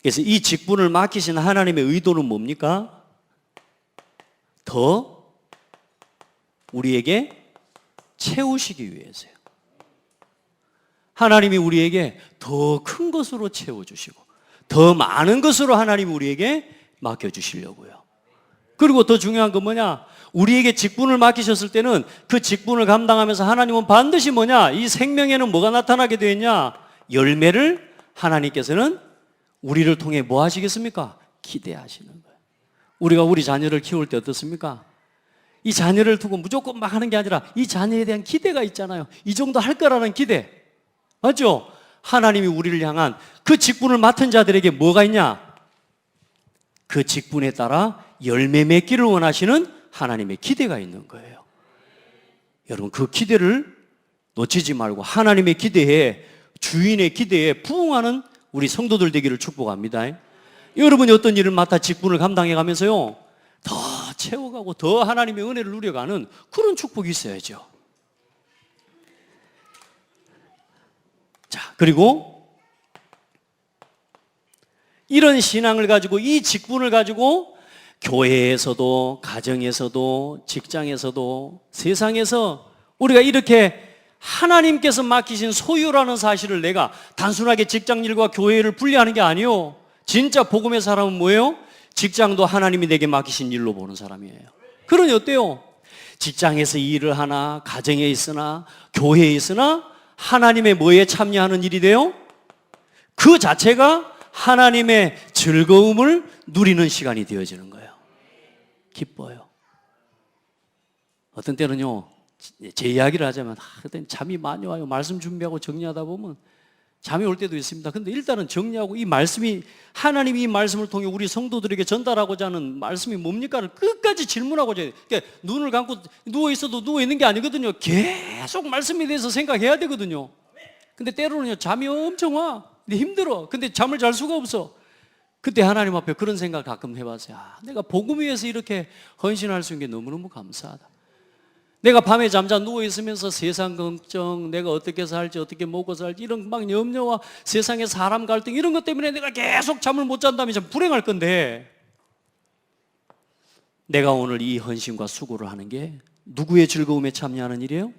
그래서 이 직분을 맡기신 하나님의 의도는 뭡니까? 더 우리에게 채우시기 위해서요. 하나님이 우리에게 더 큰 것으로 채워주시고 더 많은 것으로 하나님이 우리에게 맡겨주시려고요. 그리고 더 중요한 건 뭐냐? 우리에게 직분을 맡기셨을 때는 그 직분을 감당하면서 하나님은 반드시 뭐냐? 이 생명에는 뭐가 나타나게 되어 있냐? 열매를 하나님께서는 우리를 통해 뭐 하시겠습니까? 기대하시는 거예요. 우리가 우리 자녀를 키울 때 어떻습니까? 이 자녀를 두고 무조건 막 하는 게 아니라 이 자녀에 대한 기대가 있잖아요. 이 정도 할 거라는 기대. 맞죠? 하나님이 우리를 향한 그 직분을 맡은 자들에게 뭐가 있냐? 그 직분에 따라 열매 맺기를 원하시는 하나님의 기대가 있는 거예요. 여러분, 그 기대를 놓치지 말고 하나님의 기대에, 주인의 기대에 부응하는 우리 성도들 되기를 축복합니다. 여러분이 어떤 일을 맡아 직분을 감당해 가면서요, 더 채워가고 더 하나님의 은혜를 누려가는 그런 축복이 있어야죠. 자, 그리고 이런 신앙을 가지고, 이 직분을 가지고 교회에서도, 가정에서도, 직장에서도, 세상에서 우리가 이렇게 하나님께서 맡기신 소유라는 사실을 내가 단순하게 직장일과 교회를 분리하는 게 아니에요. 진짜 복음의 사람은 뭐예요? 직장도 하나님이 내게 맡기신 일로 보는 사람이에요. 그러니 어때요? 직장에서 일을 하나, 가정에 있으나, 교회에 있으나 하나님의 뭐에 참여하는 일이 돼요? 그 자체가 하나님의 즐거움을 누리는 시간이 되어지는 거예요. 기뻐요. 어떤 때는요, 제 이야기를 하자면 그때 잠이 많이 와요. 말씀 준비하고 정리하다 보면 잠이 올 때도 있습니다. 근데 일단은 정리하고, 이 말씀이, 하나님이 이 말씀을 통해 우리 성도들에게 전달하고자 하는 말씀이 뭡니까를 끝까지 질문하고자 해요. 그러니까 눈을 감고 누워있어도 누워있는 게 아니거든요. 계속 말씀에 대해서 생각해야 되거든요. 근데 때로는요, 잠이 엄청 와. 근데 힘들어. 근데 잠을 잘 수가 없어. 그때 하나님 앞에 그런 생각 가끔 해봤어요. 내가 복음 위해서 이렇게 헌신할 수 있는 게 너무너무 감사하다. 내가 밤에 잠자 누워 있으면서 세상 걱정, 내가 어떻게 살지, 어떻게 먹고 살지, 이런 막 염려와 세상의 사람 갈등, 이런 것 때문에 내가 계속 잠을 못 잔다면 참 불행할 건데, 내가 오늘 이 헌신과 수고를 하는 게 누구의 즐거움에 참여하는 일이에요?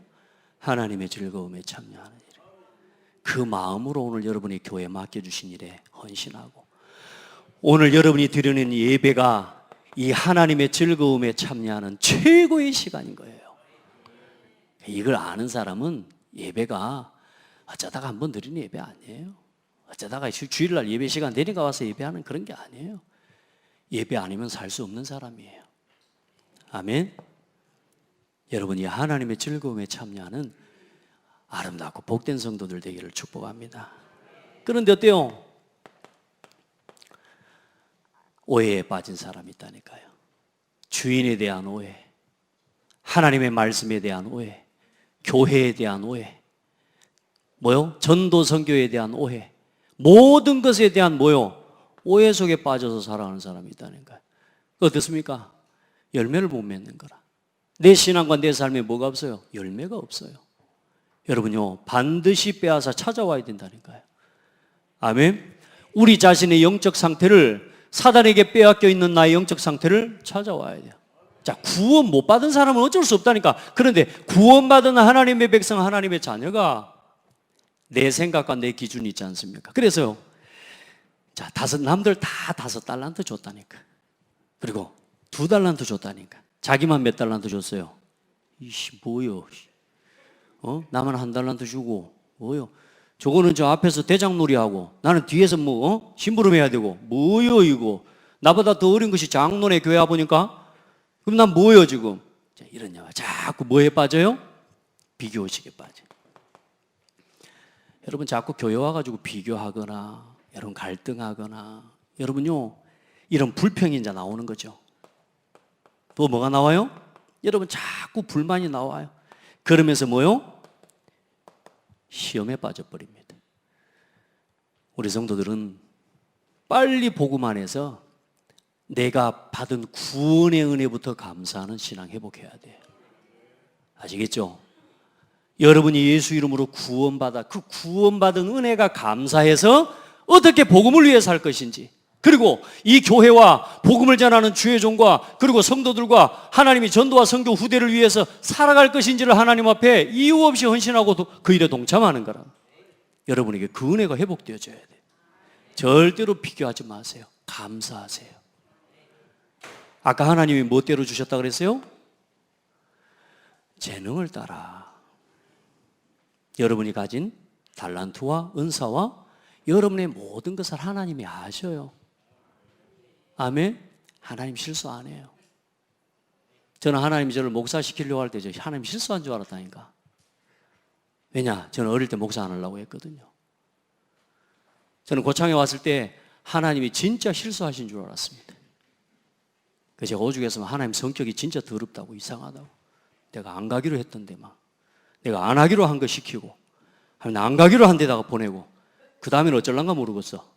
하나님의 즐거움에 참여하는 일이에요. 그 마음으로 오늘 여러분이 교회에 맡겨주신 일에 헌신하고, 오늘 여러분이 드리는 예배가 이 하나님의 즐거움에 참여하는 최고의 시간인 거예요. 이걸 아는 사람은 예배가 어쩌다가 한번 드리는 예배 아니에요. 어쩌다가 주일날 예배 시간 되니까 와서 예배하는 그런 게 아니에요. 예배 아니면 살 수 없는 사람이에요. 아멘. 여러분이 하나님의 즐거움에 참여하는 아름답고 복된 성도들 되기를 축복합니다. 그런데 어때요? 오해에 빠진 사람이 있다니까요. 주인에 대한 오해, 하나님의 말씀에 대한 오해, 교회에 대한 오해, 뭐요? 전도 선교에 대한 오해, 모든 것에 대한 뭐요? 오해 속에 빠져서 살아가는 사람이 있다니까요. 어떻습니까? 열매를 못 맺는 거라. 내 신앙과 내 삶에 뭐가 없어요? 열매가 없어요. 여러분요, 반드시 빼앗아 찾아와야 된다니까요. 아멘. 우리 자신의 영적 상태를, 사단에게 빼앗겨 있는 나의 영적 상태를 찾아와야 돼요. 자, 구원 못 받은 사람은 어쩔 수 없다니까. 그런데 구원받은 하나님의 백성, 하나님의 자녀가 내 생각과 내 기준이 있지 않습니까? 그래서요, 자, 남들 다 5달란트 줬다니까. 그리고 2달란트 줬다니까. 자기만 몇 달란트 줬어요? 이씨, 뭐요? 나만 1달란트 주고, 뭐요? 저거는 저 앞에서 대장놀이하고, 나는 뒤에서 심부름 해야 되고, 뭐요, 이거? 나보다 더 어린 것이 장로네 교회 와보니까? 그럼 난 뭐요, 지금? 자, 이런 영화. 자꾸 뭐에 빠져요? 비교의식에 빠져요. 여러분, 자꾸 교회 와가지고 비교하거나, 여러분 갈등하거나, 여러분요, 이런 불평이 이제 나오는 거죠. 또 뭐가 나와요? 여러분 자꾸 불만이 나와요. 그러면서 뭐요? 시험에 빠져버립니다. 우리 성도들은 빨리 복음 안에서 내가 받은 구원의 은혜부터 감사하는 신앙 회복해야 돼요. 아시겠죠? 여러분이 예수 이름으로 구원받아 그 구원받은 은혜가 감사해서 어떻게 복음을 위해 살 것인지, 그리고 이 교회와 복음을 전하는 주의 종과 그리고 성도들과 하나님이 전도와 선교 후대를 위해서 살아갈 것인지를 하나님 앞에 이유 없이 헌신하고 그 일에 동참하는 거라. 여러분에게 그 은혜가 회복되어져야 돼요. 절대로 비교하지 마세요. 감사하세요. 아까 하나님이 뭐대로 주셨다 그랬어요? 재능을 따라. 여러분이 가진 달란트와 은사와 여러분의 모든 것을 하나님이 아셔요. 아멘? 하나님 실수 안 해요. 저는 하나님이 저를 목사시키려고 할 때 하나님 실수한 줄 알았다니까. 왜냐? 저는 어릴 때 목사 안 하려고 했거든요. 저는 고창에 왔을 때 하나님이 진짜 실수하신 줄 알았습니다. 그래서 제가 오죽했으면 하나님 성격이 진짜 더럽다고, 이상하다고. 내가 안 가기로 했던데 막. 내가 안 하기로 한 거 시키고, 안 가기로 한 데다가 보내고, 그 다음에는 어쩔란가 모르겠어.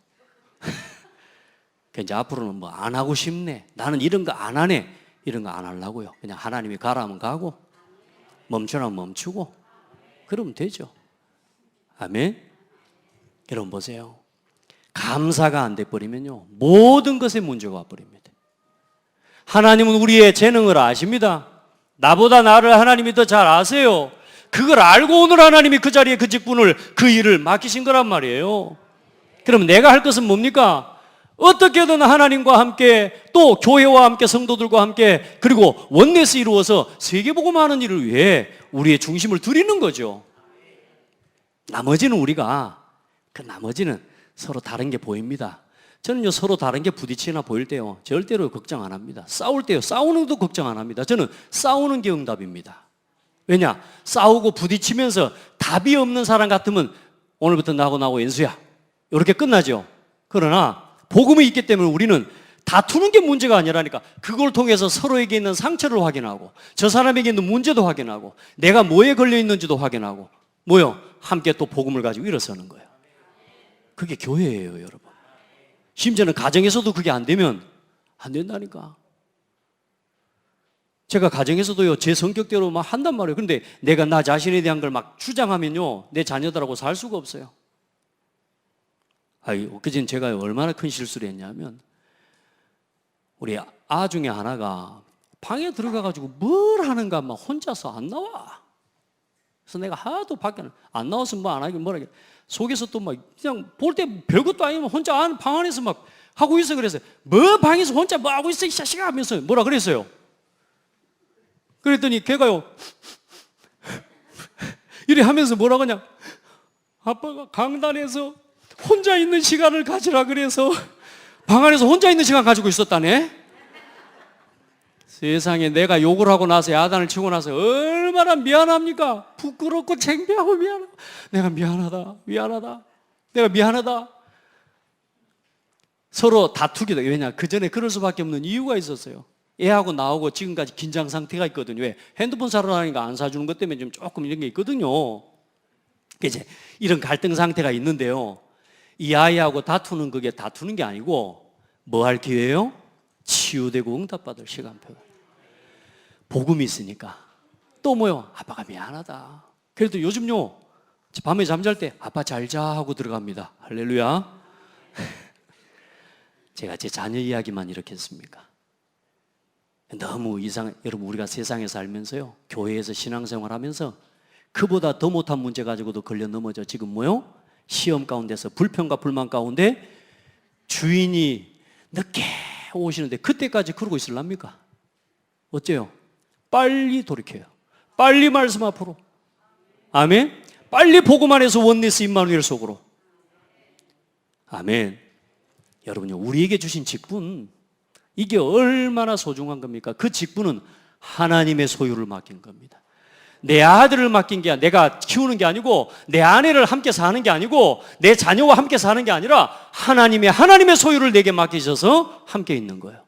이제 앞으로는 뭐 안 하고 싶네. 나는 이런 거 안 하네. 이런 거 안 하려고요. 그냥 하나님이 가라 하면 가고, 멈추라면 멈추고, 그러면 되죠. 아멘? 여러분 보세요. 감사가 안 돼버리면요, 모든 것에 문제가 와버립니다. 하나님은 우리의 재능을 아십니다. 나보다 나를 하나님이 더 잘 아세요. 그걸 알고 오늘 하나님이 그 자리에 그 직분을, 그 일을 맡기신 거란 말이에요. 그럼 내가 할 것은 뭡니까? 어떻게든 하나님과 함께, 또 교회와 함께, 성도들과 함께, 그리고 원내스 이루어서 세계복음하는 일을 위해 우리의 중심을 드리는 거죠. 나머지는 나머지는 서로 다른 게 보입니다. 저는요, 서로 다른 게 부딪히나 보일 때요, 절대로 걱정 안 합니다. 싸울 때요, 싸우는 것도 걱정 안 합니다. 저는 싸우는 게 응답입니다. 왜냐? 싸우고 부딪히면서 답이 없는 사람 같으면 오늘부터 나하고 연수야, 이렇게 끝나죠. 그러나 복음이 있기 때문에 우리는 다투는 게 문제가 아니라니까. 그걸 통해서 서로에게 있는 상처를 확인하고, 저 사람에게 있는 문제도 확인하고, 내가 뭐에 걸려 있는지도 확인하고, 뭐요? 함께 또 복음을 가지고 일어서는 거예요. 그게 교회예요, 여러분. 심지어는 가정에서도 그게 안 되면 안 된다니까. 제가 가정에서도요, 제 성격대로 막 한단 말이에요. 근데 내가 나 자신에 대한 걸 막 주장하면요, 내 자녀들하고 살 수가 없어요. 그전 제가 얼마나 큰 실수를 했냐면, 우리 아 중에 하나가 방에 들어가가지고 뭘 하는가 막 혼자서 안 나와. 그래서 내가 하도 밖에 안 나와서 뭐 안 하긴 뭐라 해. 속에서 또 막 그냥 볼 때 별것도 아니면 혼자 방 안에서 막 하고 있어. 그래서 뭐 방에서 혼자 뭐 하고 있어 이 자식아 하면서 뭐라 그랬어요. 그랬더니 걔가요 이래 하면서 뭐라 그냥 아빠가 강단에서 혼자 있는 시간을 가지라 그래서 방 안에서 혼자 있는 시간 가지고 있었다네. 세상에, 내가 욕을 하고 나서 야단을 치고 나서 얼마나 미안합니까? 부끄럽고 창피하고 미안하고, 내가 미안하다 내가 미안하다. 서로 다투기도. 왜냐, 그 전에 그럴 수밖에 없는 이유가 있었어요. 애하고 나하고 지금까지 긴장 상태가 있거든요. 왜? 핸드폰 사러 다니니까 안 사주는 것 때문에 좀 조금 이런 게 있거든요. 이제 이런 갈등 상태가 있는데요, 이 아이하고 다투는 그게 다투는 게 아니고 뭐 할 기회예요? 치유되고 응답받을 시간표. 복음이 있으니까. 또 뭐요? 아빠가 미안하다. 그래도 요즘요, 밤에 잠잘 때 아빠 잘 자 하고 들어갑니다. 할렐루야. 제가 제 자녀 이야기만 이렇게 했습니까? 너무 여러분, 우리가 세상에 살면서요, 교회에서 신앙생활 하면서 그보다 더 못한 문제 가지고도 걸려 넘어져. 지금 뭐요? 시험 가운데서 불평과 불만 가운데 주인이 늦게 오시는데 그때까지 그러고 있을랍니까? 어째요? 빨리 돌이켜요. 빨리 말씀 앞으로. 아멘. 빨리 복음 안에서 원네스 임마누엘 속으로. 아멘. 여러분요, 우리에게 주신 직분, 이게 얼마나 소중한 겁니까? 그 직분은 하나님의 소유를 맡긴 겁니다. 내 아들을 맡긴 게, 내가 키우는 게 아니고, 내 아내를 함께 사는 게 아니고, 내 자녀와 함께 사는 게 아니라 하나님의 소유를 내게 맡기셔서 함께 있는 거예요.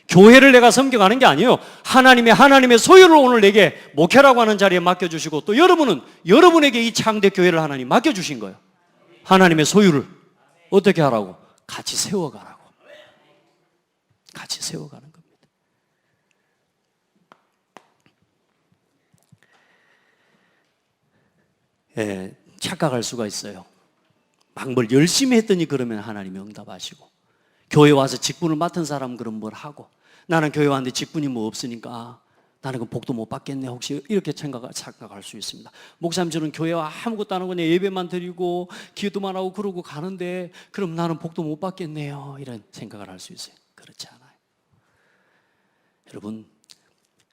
교회를 내가 섬겨가는 게 아니에요. 하나님의 소유를 오늘 내게 목회라고 하는 자리에 맡겨주시고, 또 여러분은 여러분에게 이 창대 교회를 하나님 맡겨주신 거예요. 하나님의 소유를 어떻게 하라고? 같이 세워가라고. 같이 세워가는 겁니다. 예, 착각할 수가 있어요. 막 뭘 열심히 했더니 그러면 하나님이 응답하시고, 교회 와서 직분을 맡은 사람은 그럼 뭘 하고, 나는 교회 왔는데 직분이 뭐 없으니까 나는 그 복도 못 받겠네, 혹시 이렇게 착각할 수 있습니다. 목사님, 저는 교회 와 아무것도 안 하고 그냥 예배만 드리고 기도만 하고 그러고 가는데 그럼 나는 복도 못 받겠네요, 이런 생각을 할 수 있어요. 그렇지 않아요. 여러분,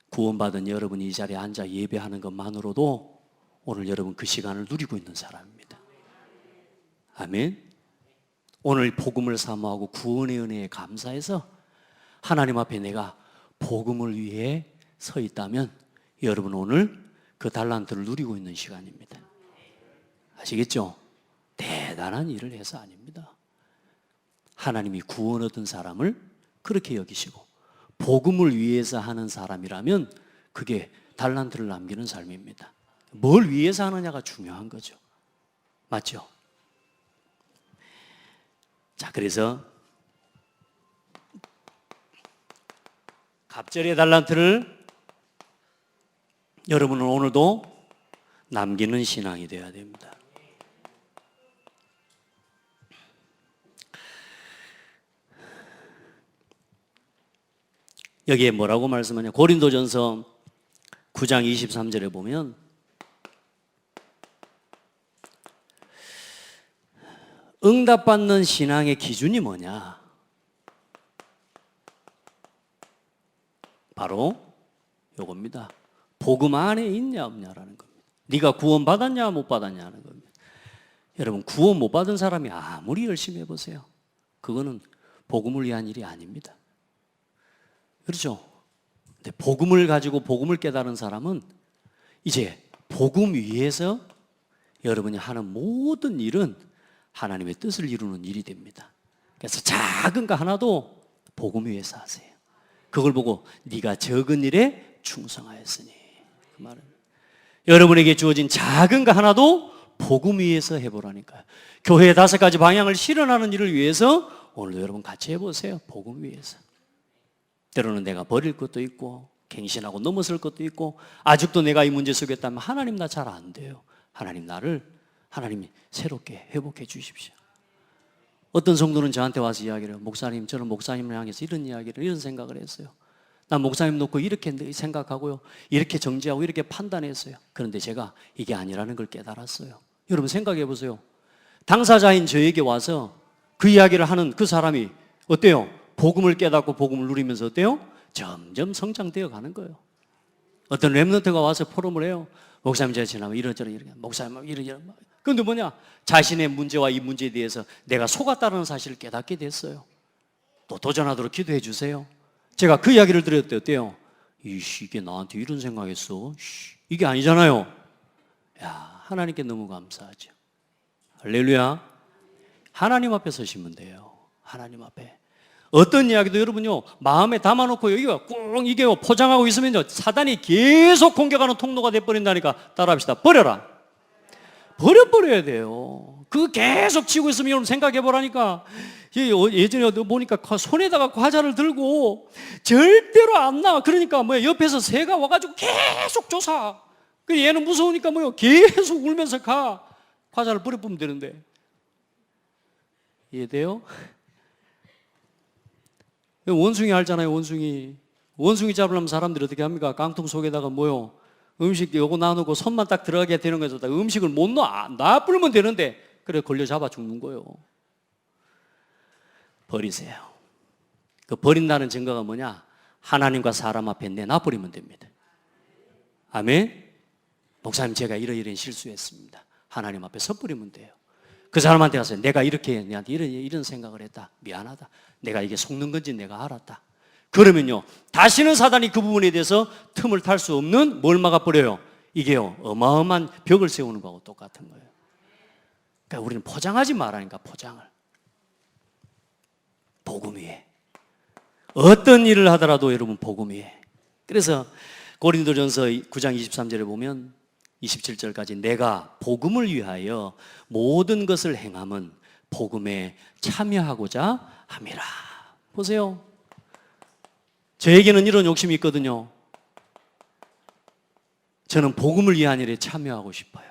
구원받은 여러분이 이 자리에 앉아 예배하는 것만으로도 오늘 여러분 그 시간을 누리고 있는 사람입니다. 아멘. 오늘 복음을 사모하고 구원의 은혜에 감사해서 하나님 앞에 내가 복음을 위해 서 있다면 여러분 오늘 그 달란트를 누리고 있는 시간입니다. 아시겠죠? 대단한 일을 해서 아닙니다. 하나님이 구원 얻은 사람을 그렇게 여기시고 복음을 위해서 하는 사람이라면 그게 달란트를 남기는 삶입니다. 뭘 위해서 하느냐가 중요한 거죠. 맞죠? 자, 그래서 갑절의 달란트를 여러분은 오늘도 남기는 신앙이 되어야 됩니다. 여기에 뭐라고 말씀하냐? 고린도전서 9장 23절에 보면 응답받는 신앙의 기준이 뭐냐? 바로 요겁니다. 복음 안에 있냐 없냐라는 겁니다. 네가 구원 받았냐 못 받았냐는 겁니다. 여러분, 구원 못 받은 사람이 아무리 열심히 해보세요, 그거는 복음을 위한 일이 아닙니다. 그렇죠? 근데 복음을 가지고 복음을 깨달은 사람은 이제 복음 위에서 여러분이 하는 모든 일은 하나님의 뜻을 이루는 일이 됩니다. 그래서 작은 거 하나도 복음 위에서 하세요. 그걸 보고 네가 적은 일에 충성하였으니, 그 말은 여러분에게 주어진 작은 거 하나도 복음 위에서 해보라니까요. 교회의 5가지 방향을 실현하는 일을 위해서 오늘도 여러분 같이 해보세요. 복음 위에서. 때로는 내가 버릴 것도 있고 갱신하고 넘어설 것도 있고, 아직도 내가 이 문제 속에 있다면 하나님 나 잘 안 돼요. 하나님이 새롭게 회복해 주십시오. 어떤 성도는 저한테 와서 이야기를 해요. 목사님, 저는 목사님을 향해서 이런 생각을 했어요. 난 목사님 놓고 이렇게 생각하고요, 이렇게 정지하고 이렇게 판단했어요. 그런데 제가 이게 아니라는 걸 깨달았어요. 여러분 생각해 보세요. 당사자인 저에게 와서 그 이야기를 하는 그 사람이 어때요? 복음을 깨닫고 복음을 누리면서 어때요? 점점 성장되어 가는 거예요. 어떤 렘넌트가 와서 포럼을 해요. 목사님, 제가 지나면 이런저런 이렇게, 목사님 이런저런. 그런데 뭐냐? 자신의 문제와 이 문제에 대해서 내가 속았다는 사실을 깨닫게 됐어요. 또 도전하도록 기도해 주세요. 제가 그 이야기를 드렸을 때 어때요? 이게 나한테 이런 생각했어? 이게 아니잖아요. 야, 하나님께 너무 감사하죠. 할렐루야. 하나님 앞에 서시면 돼요. 하나님 앞에. 어떤 이야기도 여러분요, 마음에 담아놓고 여기가 꾹 이게 포장하고 있으면요, 사단이 계속 공격하는 통로가 돼버린다니까. 따라합시다. 버려라. 버려버려야 돼요. 그거 계속 치고 있으면 여러분 생각해 보라니까. 예전에 보니까 손에다가 과자를 들고 절대로 안 나와. 그러니까 뭐야, 옆에서 새가 와가지고 계속 쫓아. 얘는 무서우니까 뭐요, 계속 울면서 가. 과자를 버려보면 되는데. 이해돼요? 원숭이 알잖아요. 원숭이 잡으려면 사람들이 어떻게 합니까? 깡통 속에다가 뭐요, 음식 요거 놔놓고 손만 딱 들어가게 되는 거죠. 음식을 못 놔불면 되는데, 그래 걸려 잡아 죽는 거예요. 버리세요. 그 버린다는 증거가 뭐냐? 하나님과 사람 앞에 내놔버리면 됩니다. 아멘. 목사님, 제가 이런 실수했습니다. 하나님 앞에 섣버리면 돼요. 그 사람한테 가서 내가 이렇게 내한테 이런 생각을 했다. 미안하다. 내가 이게 속는 건지 내가 알았다. 그러면요, 다시는 사단이 그 부분에 대해서 틈을 탈 수 없는 뭘 막아버려요? 이게요, 어마어마한 벽을 세우는 거하고 똑같은 거예요. 그러니까 우리는 포장하지 말라니까, 포장을. 복음 위에. 어떤 일을 하더라도 여러분 복음 위에. 그래서 고린도전서 9장 23절에 보면 27절까지 내가 복음을 위하여 모든 것을 행함은 복음에 참여하고자 함이라. 보세요. 저에게는 이런 욕심이 있거든요. 저는 복음을 위한 일에 참여하고 싶어요.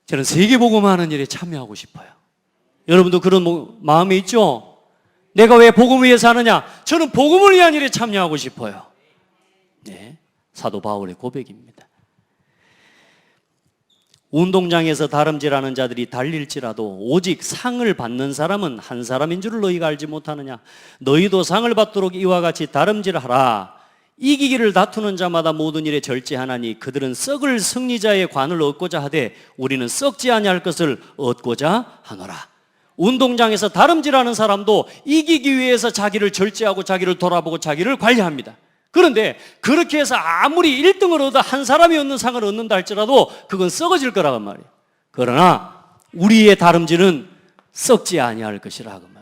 저는 세계복음하는 일에 참여하고 싶어요. 여러분도 그런 마음이 있죠? 내가 왜 복음을 위해서 하느냐? 저는 복음을 위한 일에 참여하고 싶어요. 네, 사도 바울의 고백입니다. 운동장에서 다름질하는 자들이 달릴지라도 오직 상을 받는 사람은 한 사람인 줄을 너희가 알지 못하느냐? 너희도 상을 받도록 이와 같이 다름질하라. 이기기를 다투는 자마다 모든 일에 절제하나니 그들은 썩을 승리자의 관을 얻고자 하되 우리는 썩지 아니할 것을 얻고자 하노라. 운동장에서 다름질하는 사람도 이기기 위해서 자기를 절제하고 자기를 돌아보고 자기를 관리합니다. 그런데 그렇게 해서 아무리 1등을 얻어 한 사람이 얻는 상을 얻는다 할지라도 그건 썩어질 거라고 말이에요. 그러나 우리의 다름질은 썩지 아니할 것이라 그 말이에요.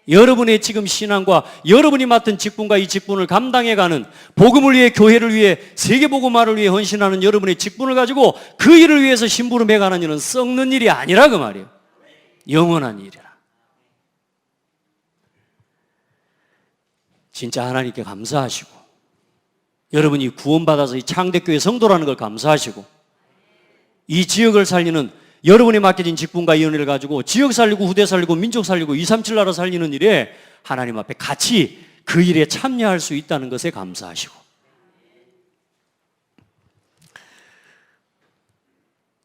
여러분의 지금 신앙과 여러분이 맡은 직분과 이 직분을 감당해가는, 복음을 위해, 교회를 위해, 세계복음화를 위해 헌신하는 여러분의 직분을 가지고 그 일을 위해서 심부름해 가는 일은 썩는 일이 아니라 그 말이에요. 영원한 일이라. 진짜 하나님께 감사하시고, 여러분이 구원받아서 이 창대교회 성도라는 걸 감사하시고, 이 지역을 살리는 여러분이 맡겨진 직분과 이 은혜를 가지고 지역 살리고 후대 살리고 민족 살리고 237 나라 살리는 일에 하나님 앞에 같이 그 일에 참여할 수 있다는 것에 감사하시고,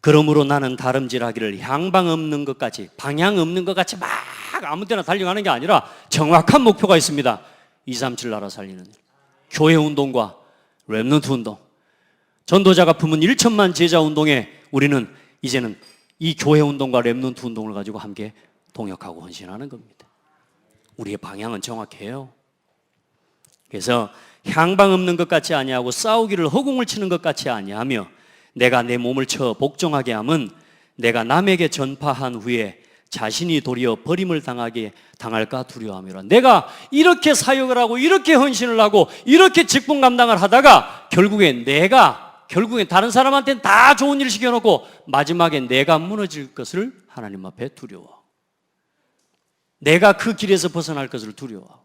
그러므로 나는 다름질하기를 향방 없는 것 같이, 방향 없는 것 같이 막 아무 때나 달려가는 게 아니라 정확한 목표가 있습니다. 237 나라 살리는 일, 교회 운동과 렘넌트 운동, 전도자가 품은 1천만 제자 운동에 우리는 이제는 이 교회 운동과 렘넌트 운동을 가지고 함께 동역하고 헌신하는 겁니다. 우리의 방향은 정확해요. 그래서 향방 없는 것 같이 아니하고 싸우기를 허공을 치는 것 같이 아니하며 내가 내 몸을 쳐 복종하게 함은 내가 남에게 전파한 후에 자신이 도리어 버림을 당할까 두려워함이라. 내가 이렇게 사역을 하고 이렇게 헌신을 하고 이렇게 직분 감당을 하다가 결국엔 다른 사람한테는 다 좋은 일 시켜놓고 마지막에 내가 무너질 것을 하나님 앞에 두려워. 내가 그 길에서 벗어날 것을 두려워.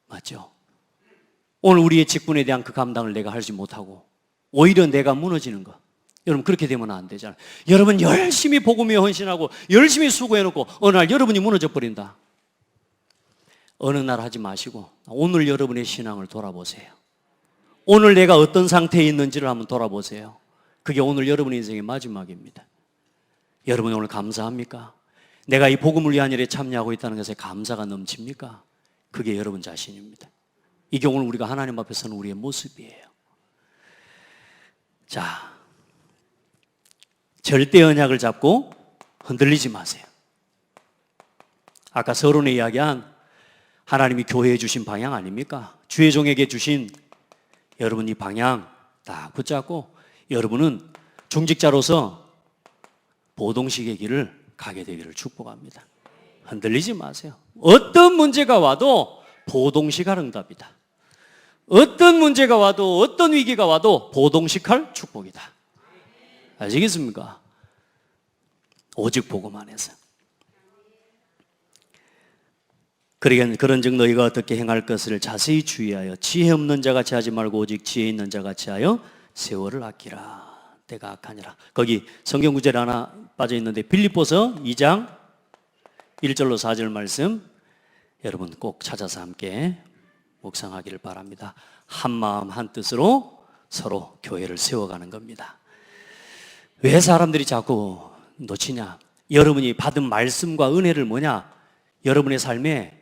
맞죠? 오늘 우리의 직분에 대한 그 감당을 내가 하지 못하고 오히려 내가 무너지는 것. 여러분 그렇게 되면 안 되잖아요. 여러분 열심히 복음에 헌신하고 열심히 수고해놓고 어느 날 여러분이 무너져 버린다. 어느 날 하지 마시고 오늘 여러분의 신앙을 돌아보세요. 오늘 내가 어떤 상태에 있는지를 한번 돌아보세요. 그게 오늘 여러분의 인생의 마지막입니다. 여러분 오늘 감사합니까? 내가 이 복음을 위한 일에 참여하고 있다는 것에 감사가 넘칩니까? 그게 여러분 자신입니다. 이게 오늘 우리가 하나님 앞에 서는 우리의 모습이에요. 자, 절대 언약을 잡고 흔들리지 마세요. 아까 서론에 이야기한 하나님이 교회에 주신 방향 아닙니까? 주의 종에게 주신 여러분 이 방향 딱 붙잡고 여러분은 중직자로서 보동식의 길을 가게 되기를 축복합니다. 흔들리지 마세요. 어떤 문제가 와도 보동식할 응답이다. 어떤 문제가 와도 어떤 위기가 와도 보동식할 축복이다. 아시겠습니까? 오직 복음 안에서. 그러기엔 그런즉 너희가 어떻게 행할 것을 자세히 주의하여 지혜 없는 자같이 하지 말고 오직 지혜 있는 자같이 하여 세월을 아끼라. 때가 악하니라. 거기 성경 구절 하나 빠져 있는데 빌립보서 2장 1절로 4절 말씀 여러분 꼭 찾아서 함께 묵상하기를 바랍니다. 한 마음 한 뜻으로 서로 교회를 세워가는 겁니다. 왜 사람들이 자꾸 놓치냐? 여러분이 받은 말씀과 은혜를 뭐냐? 여러분의 삶에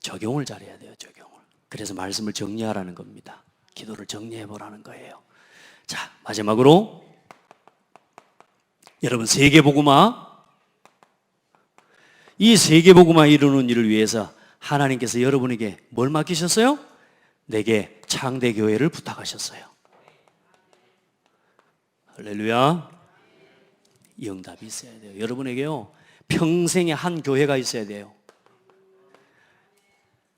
적용을 잘해야 돼요. 적용을. 그래서 말씀을 정리하라는 겁니다. 기도를 정리해 보라는 거예요. 자, 마지막으로 여러분 세계복음화, 이 세계복음화 이루는 일을 위해서 하나님께서 여러분에게 뭘 맡기셨어요? 내게 창대교회를 부탁하셨어요. 할렐루야. 이 응답이 있어야 돼요. 여러분에게요 평생에 한 교회가 있어야 돼요.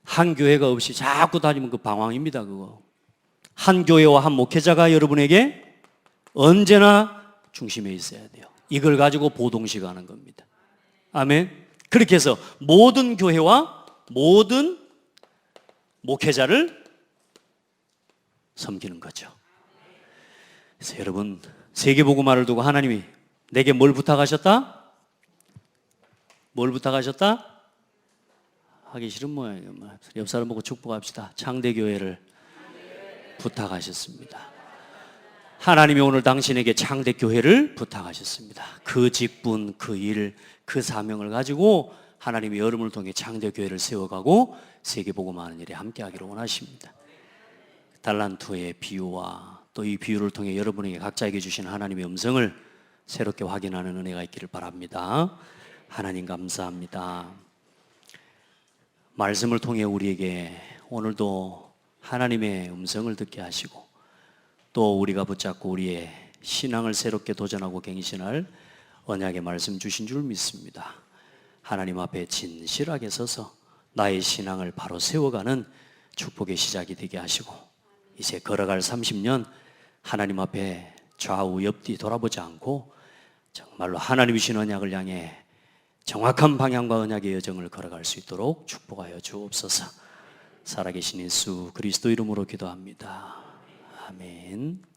한 교회가 없이 자꾸 다니면 그 방황입니다. 그거. 한 교회와 한 목회자가 여러분에게 언제나 중심에 있어야 돼요. 이걸 가지고 보동식 하는 겁니다. 아멘. 그렇게 해서 모든 교회와 모든 목회자를 섬기는 거죠. 그래서 여러분 세계복음화를 두고 하나님이 내게 뭘 부탁하셨다? 뭘 부탁하셨다? 하기 싫은 모양이에요. 옆 사람 보고 축복합시다. 창대교회를 부탁하셨습니다. 하나님이 오늘 당신에게 창대교회를 부탁하셨습니다. 그 직분, 그 일, 그 사명을 가지고 하나님이 여러분을 통해 창대교회를 세워가고 세계복음화하는 일에 함께하기를 원하십니다. 달란트의 비유와 또 이 비유를 통해 여러분에게 각자에게 주신 하나님의 음성을 새롭게 확인하는 은혜가 있기를 바랍니다. 하나님 감사합니다. 말씀을 통해 우리에게 오늘도 하나님의 음성을 듣게 하시고 또 우리가 붙잡고 우리의 신앙을 새롭게 도전하고 갱신할 언약의 말씀 주신 줄 믿습니다. 하나님 앞에 진실하게 서서 나의 신앙을 바로 세워가는 축복의 시작이 되게 하시고 이제 걸어갈 30년 하나님 앞에 좌우 옆뒤 돌아보지 않고 정말로 하나님이 주신 언약을 향해 정확한 방향과 언약의 여정을 걸어갈 수 있도록 축복하여 주옵소서. 살아계신 예수 그리스도 이름으로 기도합니다. 아멘.